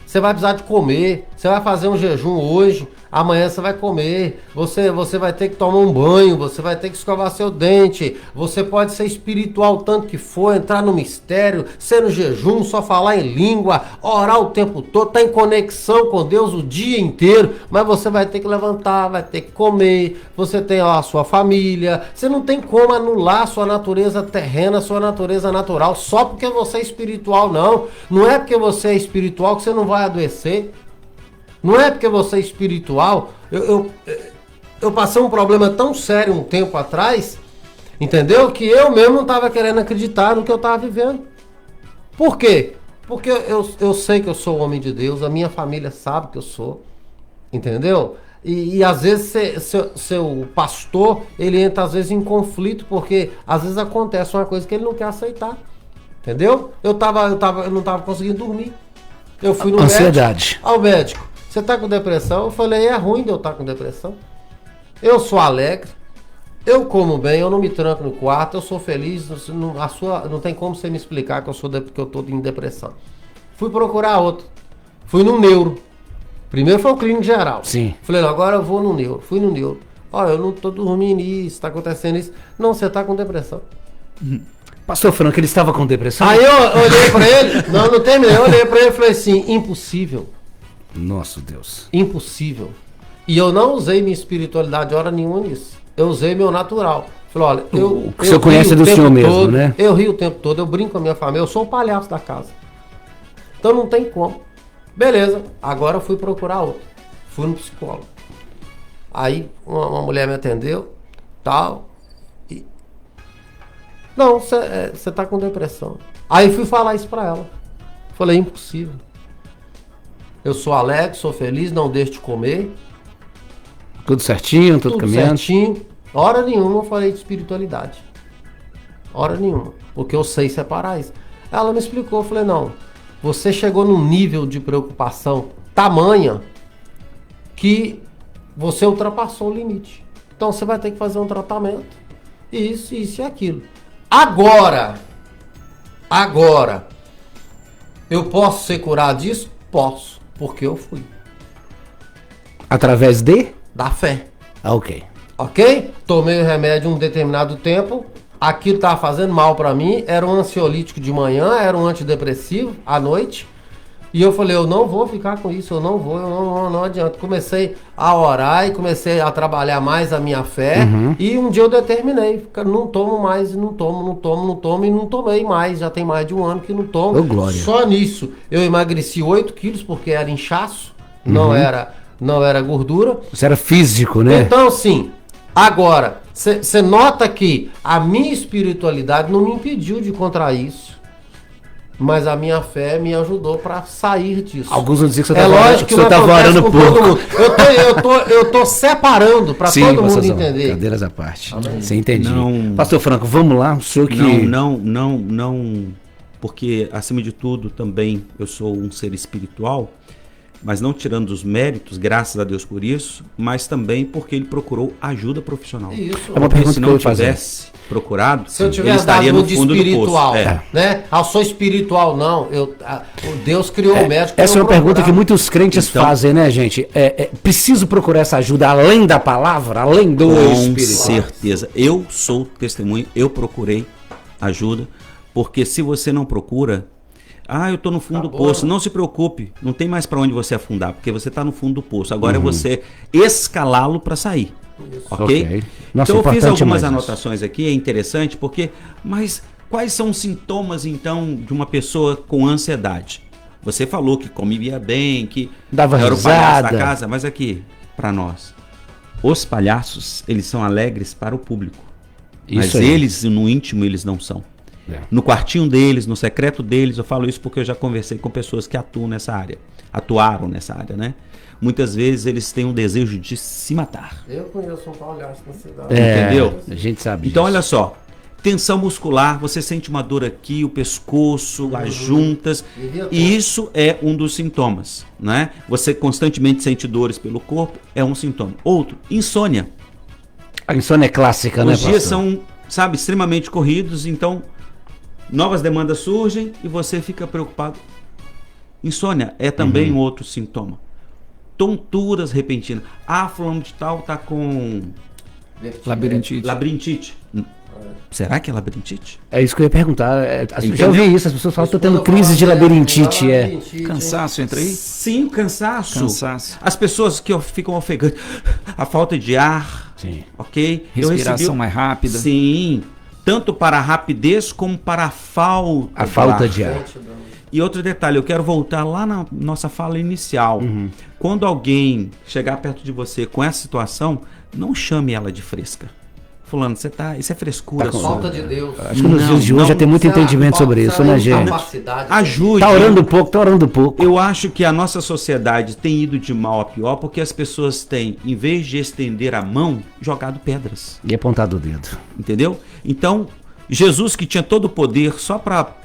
Você vai precisar de comer, você vai fazer um jejum hoje, amanhã você vai comer, você vai ter que tomar um banho, você vai ter que escovar seu dente, você pode ser espiritual o tanto que for, entrar no mistério, ser no jejum, só falar em língua, orar o tempo todo, estar em conexão com Deus o dia inteiro, mas você vai ter que levantar, vai ter que comer, você tem a sua família, você não tem como anular a sua natureza terrena, a sua natureza natural, só porque você é espiritual, não. Não é porque você é espiritual que você não vai adoecer. Não é porque você é espiritual. Eu passei um problema tão sério um tempo atrás, entendeu? Que eu mesmo não estava querendo acreditar no que eu estava vivendo. Por quê? Porque eu sei que eu sou homem de Deus, a minha família sabe que eu sou, entendeu? E às vezes seu pastor, ele entra às vezes em conflito, porque às vezes acontece uma coisa que ele não quer aceitar, entendeu? Eu não estava conseguindo dormir. Eu fui no ansiedade. Ao médico, você tá com depressão? Eu falei, é ruim de eu estar com depressão. Eu sou alegre, eu como bem, eu não me tranco no quarto, eu sou feliz, não tem como você me explicar que eu tô em depressão. Fui procurar outro, fui no neuro. Primeiro foi o clínico geral. Sim. Falei, não, agora eu vou no neuro. Fui no neuro. Olha, eu não tô dormindo isso, tá acontecendo isso. Não, você tá com depressão. Pastor Franco, ele estava com depressão? Aí eu olhei pra ele, não terminei, eu olhei pra ele e falei assim, impossível. Nosso Deus. Impossível. E eu não usei minha espiritualidade hora nenhuma nisso. Eu usei meu natural. Falei, olha, o que o senhor conhece do senhor mesmo, né? Eu rio o tempo todo, eu brinco com a minha família, eu sou o palhaço da casa. Então não tem como. Beleza, agora eu fui procurar outro. Fui no psicólogo. Aí uma mulher me atendeu, tal. E... Não, você tá com depressão. Aí fui falar isso pra ela. Falei, impossível. Eu sou alegre, sou feliz, não deixo de comer. Tudo certinho, tudo caminhando. Certinho. Hora nenhuma eu falei de espiritualidade. Hora nenhuma. Porque eu sei separar isso. Ela me explicou, eu falei, não. Você chegou num nível de preocupação tamanha que você ultrapassou o limite. Então você vai ter que fazer um tratamento. Isso e aquilo. Agora, eu posso ser curado disso? Posso, porque eu fui. Através da fé. Ok. Ok? Tomei o remédio um determinado tempo. Aquilo estava fazendo mal para mim. Era um ansiolítico de manhã, era um antidepressivo à noite. E eu falei, eu não vou ficar com isso, eu não adianta. Comecei a orar e comecei a trabalhar mais a minha fé. E um dia eu determinei, não tomo mais, não tomo e não tomei mais. Já tem mais de um ano que não tomo. Oh, glória. Só nisso eu emagreci 8 quilos porque era inchaço, não era gordura. Você era físico, né? Então, sim, agora, você nota que a minha espiritualidade não me impediu de contrair isso. Mas a minha fé me ajudou para sair disso. Alguns vão dizer que você estava orando pouco. Eu tô separando para todo mundo entender. Cadeiras à parte. Você entende? Pastor Franco, vamos lá. O senhor que... Não, porque acima de tudo também eu sou um ser espiritual, mas não tirando os méritos, graças a Deus por isso, mas também porque ele procurou ajuda profissional. Isso. É uma pergunta se não tivesse procurado, se eu tivesse ele estaria no fundo espiritual, do poço. Né? Eu sou espiritual, não. Deus criou o médico. Essa é uma pergunta que muitos crentes fazem, né, gente? Preciso procurar essa ajuda além da palavra, além do espírito. Com certeza. Eu sou testemunho, eu procurei ajuda, porque se você não procura, eu estou no fundo do poço. Não se preocupe, não tem mais para onde você afundar, porque você está no fundo do poço. Agora é você escalá-lo para sair. Ok? Nossa, então eu fiz algumas anotações aqui, é interessante, porque, mas quais são os sintomas então de uma pessoa com ansiedade? Você falou que comia bem, que dava era risada. O palhaço da casa, mas aqui, para nós, os palhaços, eles são alegres para o público, mas eles, no íntimo, eles não são. No quartinho deles, no secreto deles, eu falo isso porque eu já conversei com pessoas que atuaram nessa área, né? Muitas vezes eles têm um desejo de se matar. Eu conheço um palhaço na cidade. Entendeu? A gente sabe Então, disso. olha só. Tensão muscular, você sente uma dor aqui, o pescoço, as juntas. E isso é um dos sintomas, né? Você constantemente sente dores pelo corpo, é um sintoma. Outro, insônia. A insônia é clássica, né, Os dias pastor? são, extremamente corridos, então novas demandas surgem e você fica preocupado. Insônia é também um outro sintoma. Tonturas repentinas. Fulano de tal tá com labirintite. Será que é labirintite? É isso que eu ia perguntar. Já ouvi isso, as pessoas falam que estou tendo crise de labirintite. Cansaço entra aí? Sim, cansaço. As pessoas que ficam ofegantes, a falta de ar, Sim. ok? Respiração mais rápida. Sim, tanto para a rapidez como para a falta de ar. E outro detalhe, eu quero voltar lá na nossa fala inicial. Quando alguém chegar perto de você com essa situação, não chame ela de fresca. Fulano, isso é frescura. Falta de Deus. Acho que nos dias de hoje já tem muito entendimento sobre isso, né, gente? Ajude. Tá orando pouco. Eu acho que a nossa sociedade tem ido de mal a pior porque as pessoas têm, em vez de estender a mão, jogado pedras. E apontado o dedo. Entendeu? Então, Jesus, que tinha todo o poder, só para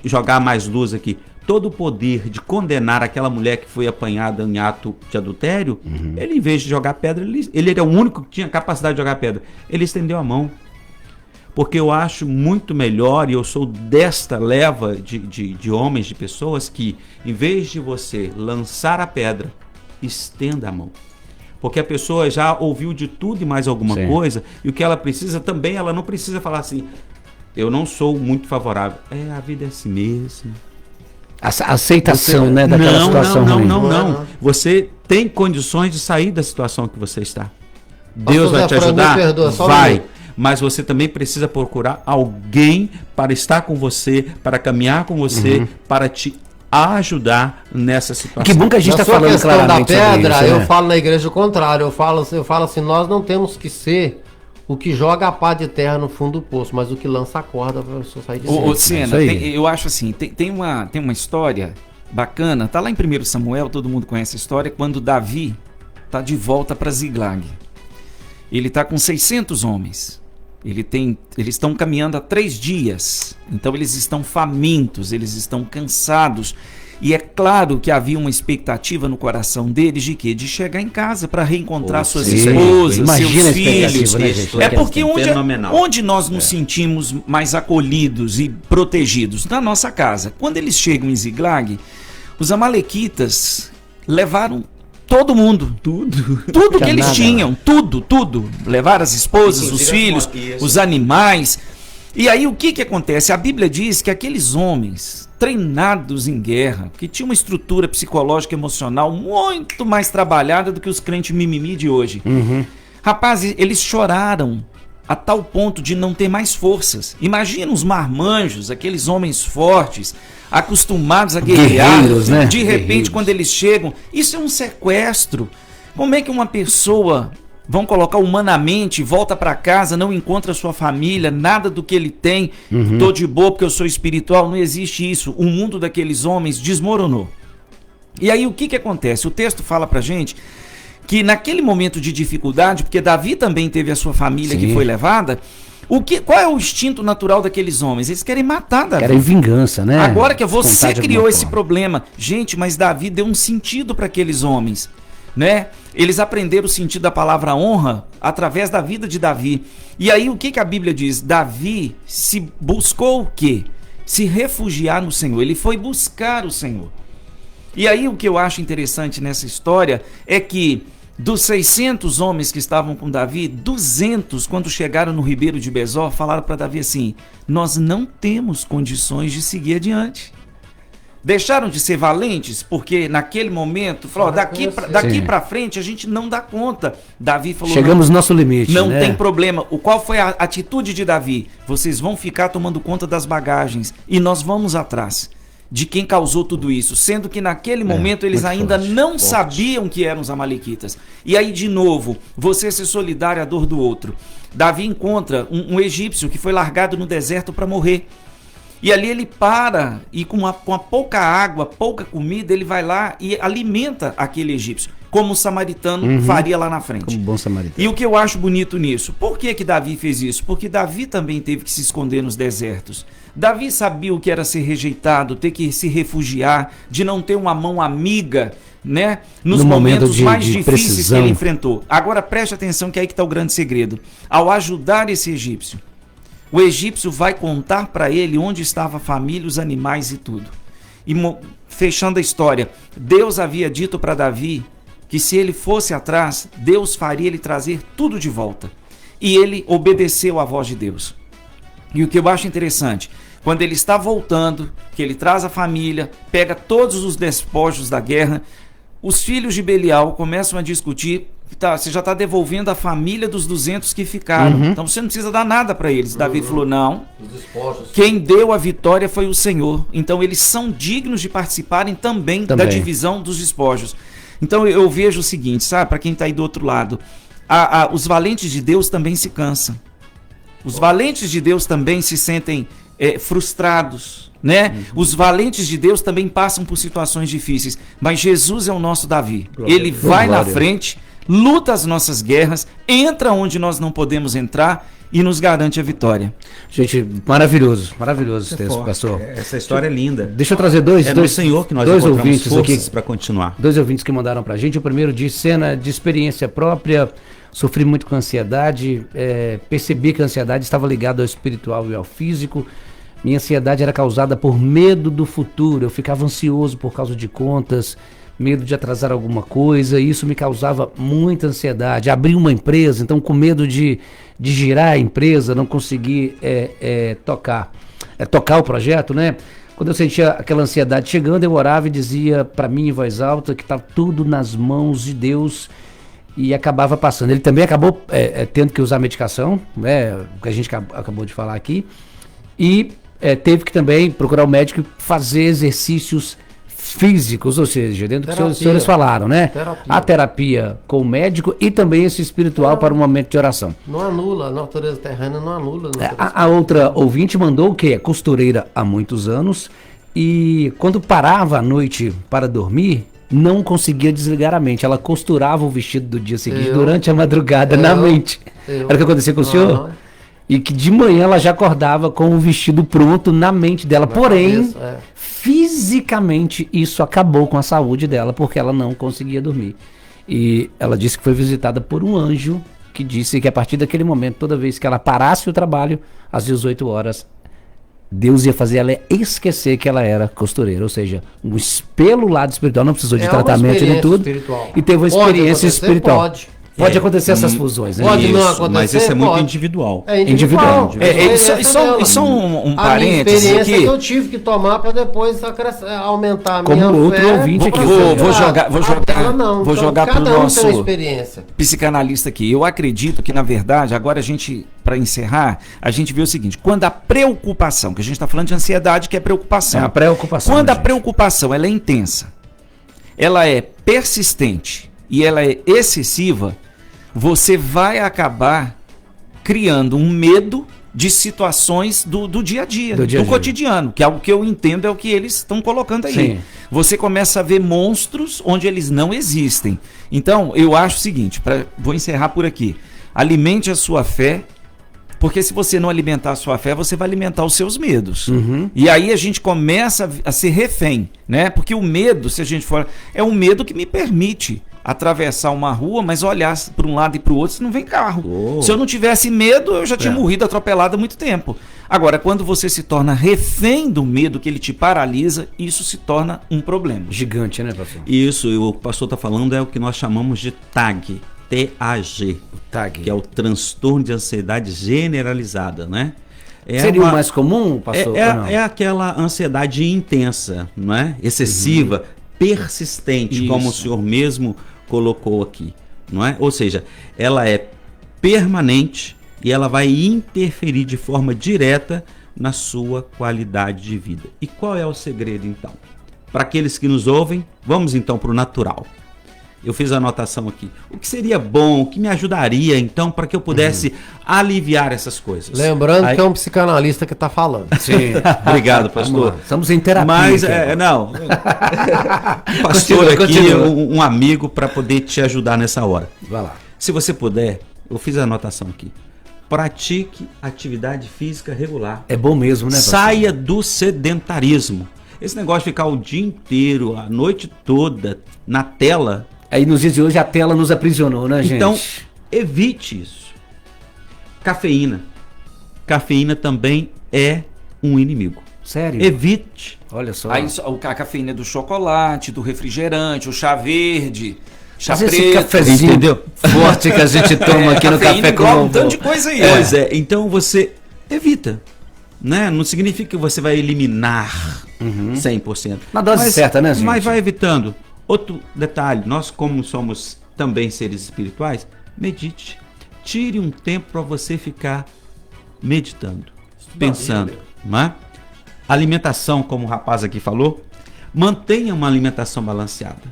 jogar mais luz aqui, todo o poder de condenar aquela mulher que foi apanhada em ato de adultério, ele, em vez de jogar pedra, ele era o único que tinha capacidade de jogar pedra. Ele estendeu a mão. Porque eu acho muito melhor, e eu sou desta leva de homens, de pessoas, que em vez de você lançar a pedra, estenda a mão. Porque a pessoa já ouviu de tudo e mais alguma coisa, e o que ela precisa também, ela não precisa falar assim, eu não sou muito favorável. A vida é assim mesmo. A aceitação, né, daquela situação ruim. Não. Você tem condições de sair da situação que você está. Deus vai te ajudar? Vai. Mas você também precisa procurar alguém para estar com você, para caminhar com você, para te ajudar nessa situação. Que bom que a gente está falando claramente da pedra, sobre isso, eu falo na igreja o contrário. Eu falo assim, nós não temos que ser o que joga a pá de terra no fundo do poço, mas o que lança a corda para a pessoa sair de cima. Sena, eu acho assim, tem uma história bacana, tá lá em 1 Samuel, todo mundo conhece a história, quando Davi tá de volta para Ziglag. Ele tá com 600 homens. Eles estão caminhando há 3 dias, então eles estão famintos, eles estão cansados. E é claro que havia uma expectativa no coração deles de quê? De chegar em casa para reencontrar suas esposas, seus filhos. Né, gente? É porque onde nós nos sentimos mais acolhidos e protegidos? Na nossa casa. Quando eles chegam em Ziglag, os amalequitas levaram todo mundo. Tudo que eles tinham. Tudo. Levaram as esposas, os filhos, os animais. E aí o que acontece? A Bíblia diz que aqueles homens treinados em guerra, que tinham uma estrutura psicológica e emocional muito mais trabalhada do que os crentes mimimi de hoje. Rapaz, eles choraram a tal ponto de não ter mais forças. Imagina os marmanjos, aqueles homens fortes, acostumados a guerrear, né? De repente quando eles chegam, isso é um sequestro. Como é que uma pessoa, vão colocar humanamente, volta para casa, não encontra sua família, nada do que ele tem, tô de boa porque eu sou espiritual? Não existe isso. O mundo daqueles homens desmoronou. E aí o que acontece? O texto fala pra gente que naquele momento de dificuldade, porque Davi também teve a sua família que foi levada, qual é o instinto natural daqueles homens? Eles querem matar Davi. Querem vingança, né? Agora que você criou esse problema. Gente, mas Davi deu um sentido para aqueles homens, né? Eles aprenderam o sentido da palavra honra através da vida de Davi. E aí o que a Bíblia diz? Davi se buscou o quê? Se refugiar no Senhor. Ele foi buscar o Senhor. E aí o que eu acho interessante nessa história é que dos 600 homens que estavam com Davi, 200, quando chegaram no ribeiro de Besor, falaram para Davi assim: nós não temos condições de seguir adiante. Deixaram de ser valentes, porque naquele momento, falou, daqui para frente a gente não dá conta. Davi falou, chegamos no nosso limite. Não tem problema. Qual foi a atitude de Davi? Vocês vão ficar tomando conta das bagagens e nós vamos atrás de quem causou tudo isso, sendo que naquele momento eles ainda não sabiam que eram os amalequitas. E aí, de novo, você ser solidário à dor do outro. Davi encontra um egípcio que foi largado no deserto para morrer. E ali ele para e com a pouca água, pouca comida, ele vai lá e alimenta aquele egípcio, como o samaritano faria lá na frente. Como bom samaritano. E o que eu acho bonito nisso? Por que Davi fez isso? Porque Davi também teve que se esconder nos desertos. Davi sabia o que era ser rejeitado, ter que se refugiar, de não ter uma mão amiga, né? Nos momentos mais difíceis que ele enfrentou. Agora preste atenção que é aí que está o grande segredo. Ao ajudar esse egípcio, o egípcio vai contar para ele onde estava a família, os animais e tudo. E fechando a história, Deus havia dito para Davi que se ele fosse atrás, Deus faria ele trazer tudo de volta. E ele obedeceu à voz de Deus. E o que eu acho interessante, quando ele está voltando, que ele traz a família, pega todos os despojos da guerra, os filhos de Belial começam a discutir, você já está devolvendo a família dos 200 que ficaram, então você não precisa dar nada para eles. Davi falou, não, quem deu a vitória foi o Senhor, então eles são dignos de participarem também. Da divisão dos despojos. Então eu vejo o seguinte, sabe, para quem está aí do outro lado, os valentes de Deus também se cansam. Os valentes de Deus também se sentem frustrados, né? Os valentes de Deus também passam por situações difíceis, mas Jesus é o nosso Davi. Ele vai na frente, luta as nossas guerras, entra onde nós não podemos entrar e nos garante a vitória. Gente, maravilhoso esse texto, pastor. Essa história é linda. Deixa eu trazer dois Senhor que nós dois ouvintes aqui para continuar. Dois ouvintes que mandaram pra gente. O primeiro diz, cena de experiência própria, sofri muito com ansiedade, percebi que a ansiedade estava ligada ao espiritual e ao físico. Minha ansiedade era causada por medo do futuro, eu ficava ansioso por causa de contas, medo de atrasar alguma coisa, e isso me causava muita ansiedade. Abri uma empresa, então com medo de girar a empresa, não conseguir tocar o projeto, né? Quando eu sentia aquela ansiedade chegando, eu orava e dizia para mim em voz alta que está tudo nas mãos de Deus, e acabava passando. Ele também acabou tendo que usar medicação, né? O que a gente acabou de falar aqui, e teve que também procurar o médico e fazer exercícios físicos, ou seja, dentro do que os senhores falaram, né? A terapia com o médico e também esse espiritual para um momento de oração. Não anula, a natureza terrena não anula. A outra ouvinte mandou o que é costureira há muitos anos e quando parava à noite para dormir, não conseguia desligar a mente. Ela costurava o vestido do dia seguinte durante a madrugada na mente. Era o que acontecia com o senhor? E que de manhã ela já acordava com o vestido pronto na mente dela. Porém, fisicamente, isso acabou com a saúde dela, porque ela não conseguia dormir. E ela disse que foi visitada por um anjo, que disse que a partir daquele momento, toda vez que ela parasse o trabalho, às 18 horas, Deus ia fazer ela esquecer que ela era costureira. Ou seja, pelo lado espiritual, não precisou de tratamento nem tudo. Espiritual. E teve uma experiência espiritual. Pode acontecer essas fusões, né? Pode não acontecer, mas isso é muito individual. É individual. Só um a parênteses minha experiência aqui. que eu tive que tomar para depois aumentar a Como minha outro fé. ouvinte aqui. Vou jogar pro cada um tem uma nosso experiência. psicanalista aqui. Eu acredito que, na verdade, agora a gente, para encerrar, a gente vê o seguinte: quando a preocupação, que a gente está falando de ansiedade, que é preocupação. É a preocupação. Quando a gente. preocupação ela é intensa, ela é persistente e ela é excessiva, você vai acabar criando um medo de situações do dia a dia, do cotidiano, que é algo que eu entendo é o que eles estão colocando aí. Sim. Você começa a ver monstros onde eles não existem. Então, eu acho o seguinte, vou encerrar por aqui. Alimente a sua fé, porque se você não alimentar a sua fé, você vai alimentar os seus medos. E aí a gente começa a ser refém, né? Porque o medo, se a gente for... é um medo que me permite atravessar uma rua, mas olhar para um lado e para o outro, se não vem carro. Se eu não tivesse medo, eu já tinha morrido atropelado há muito tempo. Agora, quando você se torna refém do medo, que ele te paralisa, isso se torna um problema. Gigante, né, pastor? Isso, e o pastor está falando é o que nós chamamos de TAG, T-A-G, que é o transtorno de ansiedade generalizada, né? Seria o mais comum, pastor? É aquela ansiedade intensa, não é? Excessiva, persistente, como o senhor mesmo colocou aqui, não é? Ou seja, ela é permanente e ela vai interferir de forma direta na sua qualidade de vida. E qual é o segredo, então? Para aqueles que nos ouvem, vamos então para o natural. Eu fiz a anotação aqui. O que seria bom, o que me ajudaria, então, para que eu pudesse aliviar essas coisas? Lembrando que é um psicanalista que está falando. Sim, obrigado, pastor. Estamos em terapia. Mas, não. Pastor aqui, um amigo para poder te ajudar nessa hora. Vai lá. Se você puder, eu fiz a anotação aqui. Pratique atividade física regular. É bom mesmo, né, pastor? Saia do sedentarismo. Esse negócio de ficar o dia inteiro, a noite toda, na tela... Aí nos dias de hoje a tela nos aprisionou, né, gente? Então, evite isso. Cafeína. Cafeína também é um inimigo. Sério? Evite. Olha só. Aí a cafeína do chocolate, do refrigerante, o chá verde, chá Mas esse preto. cafezinho Entendeu? forte que a gente toma aqui no cafeína café com engloba um ovo. tanto de coisa aí. Pois é, então você evita. Né? Não significa que você vai eliminar 100%. Na dose certa, né, gente? Mas vai evitando. Outro detalhe, nós como somos também seres espirituais, medite. Tire um tempo para você ficar meditando, pensando. Não é? Alimentação, como o rapaz aqui falou, mantenha uma alimentação balanceada.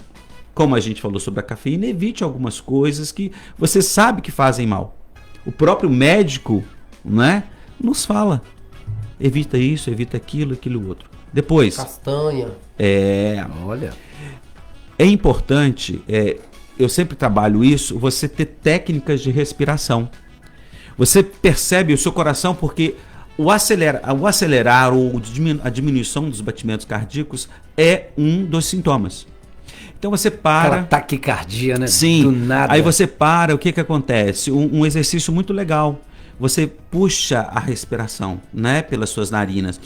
Como a gente falou sobre a cafeína, evite algumas coisas que você sabe que fazem mal. O próprio médico, não é, nos fala. Evita isso, evita aquilo, aquilo outro. Depois, Castanha. Olha. é importante, eu sempre trabalho isso, você ter técnicas de respiração. Você percebe o seu coração porque o acelerar ou a diminuição dos batimentos cardíacos é um dos sintomas. Então você para... Aquela taquicardia, né? Sim, Do nada. aí você para, o que acontece? Um exercício muito legal. Você puxa a respiração, né, pelas suas narinas.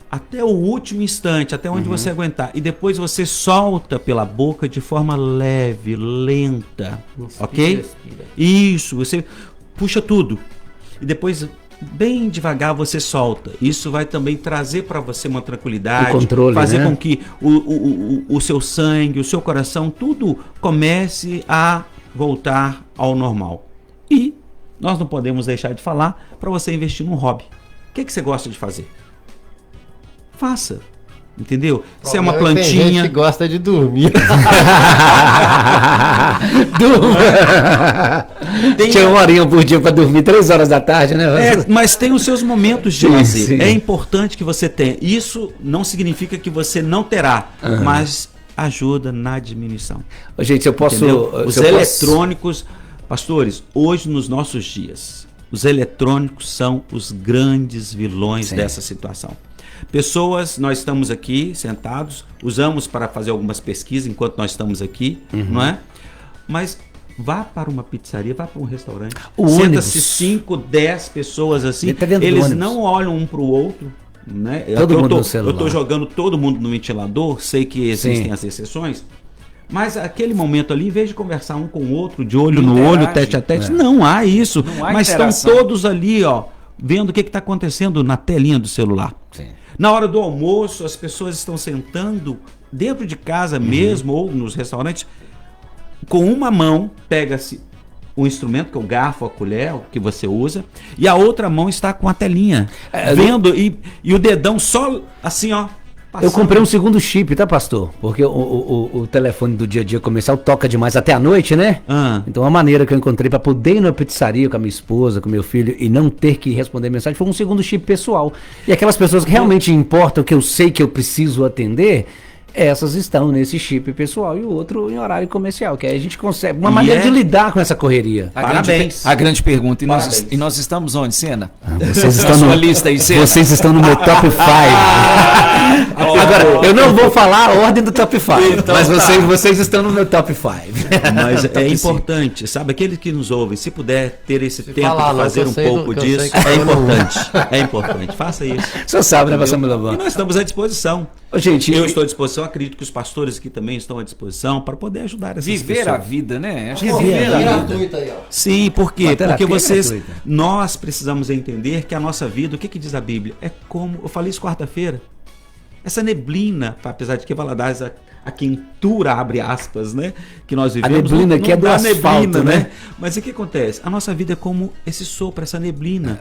Até o último instante, até onde você aguentar. E depois você solta pela boca de forma leve, lenta. Inspira, Ok? expira. Isso, você puxa tudo. E depois, bem devagar, você solta. Isso vai também trazer para você uma tranquilidade. O controle, fazer né? com que o seu sangue, o seu coração, tudo comece a voltar ao normal. E nós não podemos deixar de falar para você investir num hobby. O que você gosta de fazer? Faça. Entendeu? Se é uma Tem gente plantinha. que gosta de dormir. Tinha uma horinha por dia pra dormir, 3 horas da tarde, né? Mas tem os seus momentos de Sim, lazer. sim. É importante que você tenha. Isso não significa que você não terá, mas ajuda na diminuição. Ô, gente, eu posso... Entendeu? se Os eu posso- eletrônicos, pastores, hoje nos nossos dias, os eletrônicos são os grandes vilões Sim. dessa situação. Pessoas, nós estamos aqui sentados, usamos para fazer algumas pesquisas enquanto nós estamos aqui, não é? Mas vá para uma pizzaria, vá para um restaurante, O senta-se ônibus. 5, 10 pessoas assim, Ele tá dentro do eles ônibus. não olham um para o outro, né? Todo eu mundo tô, no celular. eu tô jogando todo mundo no ventilador, sei que existem Sim. as exceções, mas aquele momento ali, em vez de conversar um com o outro, de olho no Interage. olho, tete a tete, não há isso. Não há Mas interação. estão todos ali, ó, vendo o que está acontecendo na telinha do celular. Sim. Na hora do almoço, as pessoas estão sentando dentro de casa mesmo, ou nos restaurantes, com uma mão, pega-se o instrumento, que é o garfo, a colher, o que você usa, e a outra mão está com a telinha, vendo, e o dedão só assim, ó. Eu passando. comprei um segundo chip, tá, pastor? Porque o telefone do dia a dia comercial toca demais até a noite, né? Ah. Então a maneira que eu encontrei pra poder ir na pizzaria com a minha esposa, com meu filho e não ter que responder mensagem foi um segundo chip pessoal. E aquelas pessoas que realmente importam, que eu sei que eu preciso atender, essas estão nesse chip pessoal e o outro em horário comercial, que aí a gente consegue uma E maneira é- de lidar com essa correria. Parabéns. A grande pergunta. Parabéns. E nós estamos onde, Sena? Vocês Na sua lista aí, Sena? Vocês estão no meu top 5. Agora, eu não vou falar a ordem do top 5, mas vocês estão no meu top 5. Mas é Top cinco. importante, sabe? Aqueles que nos ouvem, se puder ter esse tempo falar, de não, fazer que eu um sei pouco que eu sei disso, que é eu não- importante. É importante. Faça isso. O senhor sabe, né, pastor Entendeu? Milovan? E nós estamos à disposição. Ô, gente, Eu estou à disposição, acredito que os pastores aqui também estão à disposição para poder ajudar essas Viver pessoas. a vida, né? Acho que é Viver viver a a vida. Gratuito aí, ó. Sim, por quê? Uma terapia Porque vocês, gratuita. nós precisamos entender que a nossa vida, o que diz a Bíblia? É como, eu falei isso quarta-feira, essa neblina, apesar de que Valadares a quentura, abre aspas, né? Que nós vivemos. neblina aqui é do dá asfalto, né? Mas o que acontece? A nossa vida é como esse sopro, essa neblina,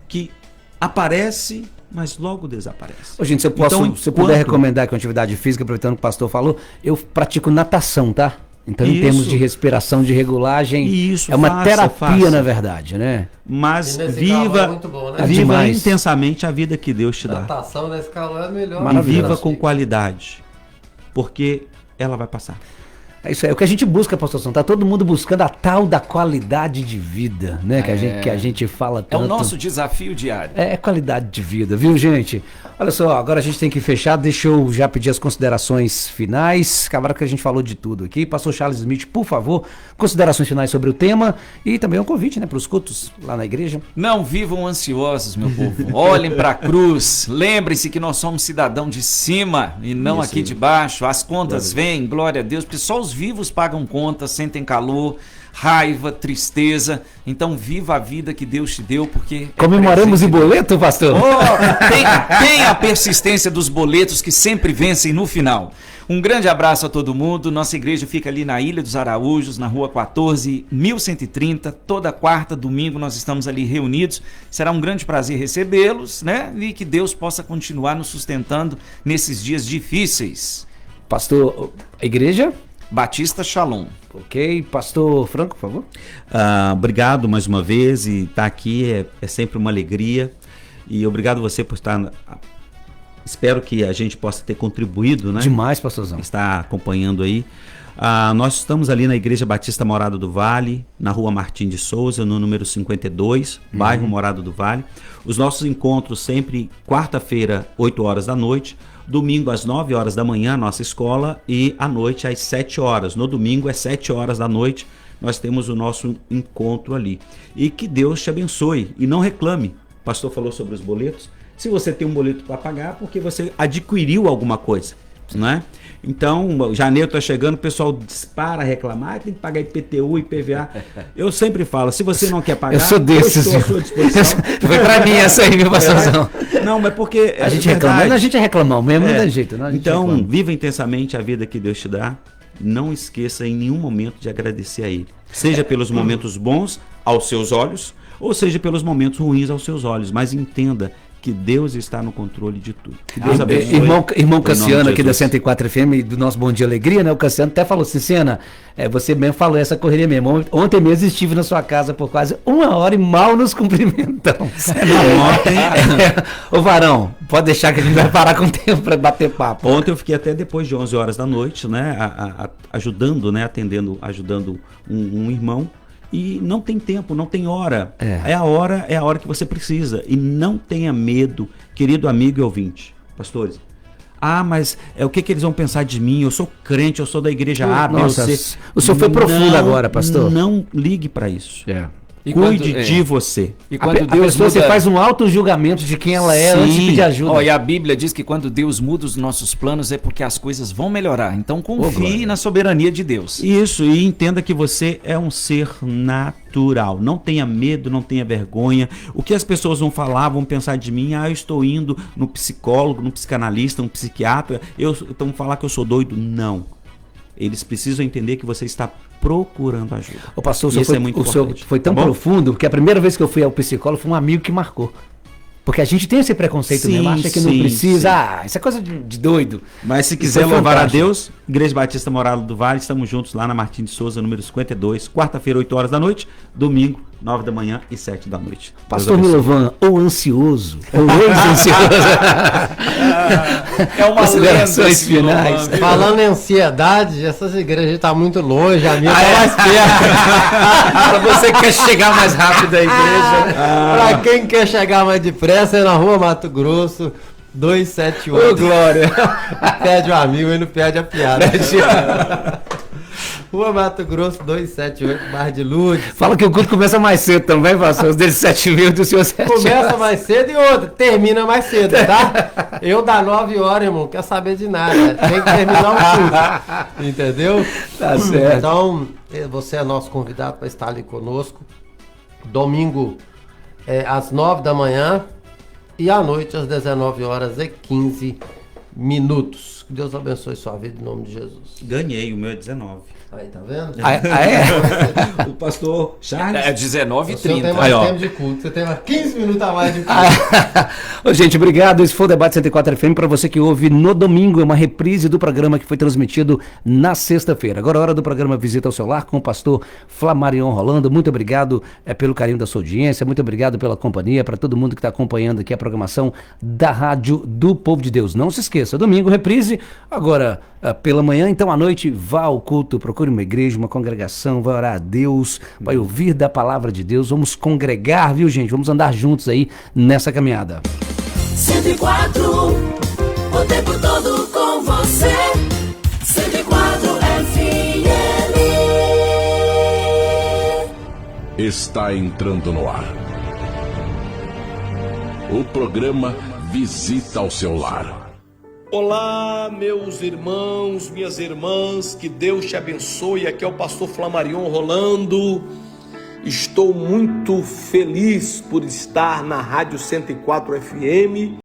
que aparece, mas logo desaparece. Ô, gente, se eu posso, Então, se eu puder enquanto- recomendar que uma atividade física, aproveitando que o pastor falou, eu pratico natação, tá? Então, em Isso. termos de respiração, de regulagem, Isso, é uma faça, terapia, faça. na verdade, né? Mas E nesse calor é viva, muito bom, né? É viva demais. intensamente a vida que Deus te dá. Natação nesse calor é melhor. E Maravilhoso. viva com qualidade, porque ela vai passar. É isso aí, é o que a gente busca, pastor São. Tá todo mundo buscando a tal da qualidade de vida, né? Que a gente fala É tanto. o nosso desafio diário. É qualidade de vida, viu, gente? Olha só, agora a gente tem que fechar. Deixa eu já pedir as considerações finais. Acabaram que a gente falou de tudo aqui. Pastor Charles Smith, por favor, considerações finais sobre o tema e também um convite, né, para os cultos lá na igreja. Não vivam ansiosos, meu povo. Olhem para a cruz. Lembrem-se que nós somos cidadão de cima e não aqui de baixo. As contas vêm, glória a Deus, porque só os vivos pagam contas, sentem calor, raiva, tristeza. Então viva a vida que Deus te deu, porque Comemoramos em boleto, pastor? Tem a persistência dos boletos que sempre vencem no final. Um grande abraço a todo mundo. Nossa igreja fica ali na Ilha dos Araújos, na rua 14, 1130. Toda quarta, domingo nós estamos ali reunidos. Será um grande prazer recebê-los, né? E que Deus possa continuar nos sustentando nesses dias difíceis. Pastor, a igreja? Batista Shalom. Ok. Pastor Franco, por favor. Obrigado mais uma vez, e estar aqui é sempre uma alegria. E obrigado você por estar... Espero que a gente possa ter contribuído, né? Demais, pastorzão. Está acompanhando aí. Nós estamos ali na Igreja Batista Morada do Vale, na rua Martim de Souza, no número 52, bairro Morada do Vale. Os nossos encontros sempre quarta-feira, 8 horas da noite, domingo às 9 horas da manhã, nossa escola, e à noite às 7 horas. No domingo é 7 horas da noite, nós temos o nosso encontro ali. E que Deus te abençoe e não reclame. O pastor falou sobre os boletos. Se você tem um boleto para pagar, porque você adquiriu alguma coisa, né? Então, janeiro está chegando, o pessoal dispara a reclamar, tem que pagar IPTU, IPVA. Eu sempre falo, se você não quer pagar, eu sou desses. Eu estou à sua disposição. Foi para mim essa aí, meu pastorzão. Não, mas porque A gente reclama, a gente é reclamão mesmo, não tem jeito. Não, então, viva intensamente a vida que Deus te dá. Não esqueça em nenhum momento de agradecer a Ele. Seja pelos momentos bons aos seus olhos, ou seja pelos momentos ruins aos seus olhos. Mas entenda que Deus está no controle de tudo. Que Deus abençoe. Irmão Cassiano aqui da 104 FM e do nosso Bom Dia Alegria, né? O Cassiano até falou assim, Sena, você mesmo falou essa correria mesmo. Ontem mesmo estive na sua casa por quase 1 hora e mal nos cumprimentamos. Ontem... Ô Varão, pode deixar que a gente vai parar com o tempo para bater papo. Ontem eu fiquei até depois de 11 horas da noite, né? Ajudando, né? Ajudando um irmão. E não tem tempo, não tem hora. É a hora que você precisa. E não tenha medo, querido amigo e ouvinte. Pastores, mas o que eles vão pensar de mim? Eu sou crente, eu sou da igreja A, B ou C. O senhor foi profundo agora, pastor. Não ligue para isso. E Cuide de você. E quando a pessoa, você faz um auto-julgamento de quem ela é antes de pedir ajuda. E a Bíblia diz que quando Deus muda os nossos planos é porque as coisas vão melhorar. Então confie na soberania de Deus. Isso, e entenda que você é um ser natural. Não tenha medo, não tenha vergonha. O que as pessoas vão falar, vão pensar de mim, eu estou indo no psicólogo, no psicanalista, no psiquiatra, então vão falar que eu sou doido. Não. Eles precisam entender que você está procurando ajuda. O pastor, o senhor foi tão profundo que a primeira vez que eu fui ao psicólogo foi um amigo que marcou. Porque a gente tem esse preconceito mesmo, acha que não precisa. Isso é coisa de doido. Mas se quiser louvar a Deus, Igreja Batista Morada do Vale, estamos juntos lá na Martim de Souza, número 52, quarta-feira, 8 horas da noite, domingo, 9 da manhã e 7 da noite. Pastor Milovan, ou ansioso, ou ex-ansioso. É uma considerações finais. Falando em ansiedade, essas igrejas estão muito longe, a minha está mais perto. Para você que quer chegar mais rápido à igreja. Para quem quer chegar mais depressa, é na rua Mato Grosso, 278. Ô, Glória. Pede o amigo e não pede a piada. Rua Mato Grosso, 278, Bar de Lourdes. Fala que o culto começa mais cedo também, pastor. Os deles 7h do senhor 7 horas. Começa mais cedo e outra, termina mais cedo, tá? Eu dá 9 horas, irmão, não quero saber de nada. Tem que terminar o culto. Entendeu? Tá certo. Então, você é nosso convidado para estar ali conosco. Domingo, às 9 da manhã e à noite, às 19h15. Que Deus abençoe sua vida em nome de Jesus. Ganhei, o meu é 19. Aí, tá vendo? O pastor Charles. É 19h30. Você tem mais tempo de culto, você tem mais 15 minutos a mais de culto. Ô, gente, obrigado. Esse foi o Debate 104 FM. Para você que ouve no domingo, é uma reprise do programa que foi transmitido na sexta-feira. Agora é hora do programa Visita ao Seu Lar com o pastor Flamarion Rolando. Muito obrigado pelo carinho da sua audiência, muito obrigado pela companhia, para todo mundo que está acompanhando aqui a programação da Rádio do Povo de Deus. Não se esqueça, domingo, reprise. 11. Agora, pela manhã, então à noite, vá ao culto, procure uma igreja, uma congregação, vai orar a Deus, vai ouvir da palavra de Deus. Vamos congregar, viu, gente? Vamos andar juntos aí nessa caminhada. 104, o tempo todo com você. 104 FM. Está entrando no ar. O programa Visita ao Seu Lar. Olá, meus irmãos, minhas irmãs, que Deus te abençoe. Aqui é o pastor Flamarion Rolando. Estou muito feliz por estar na Rádio 104 FM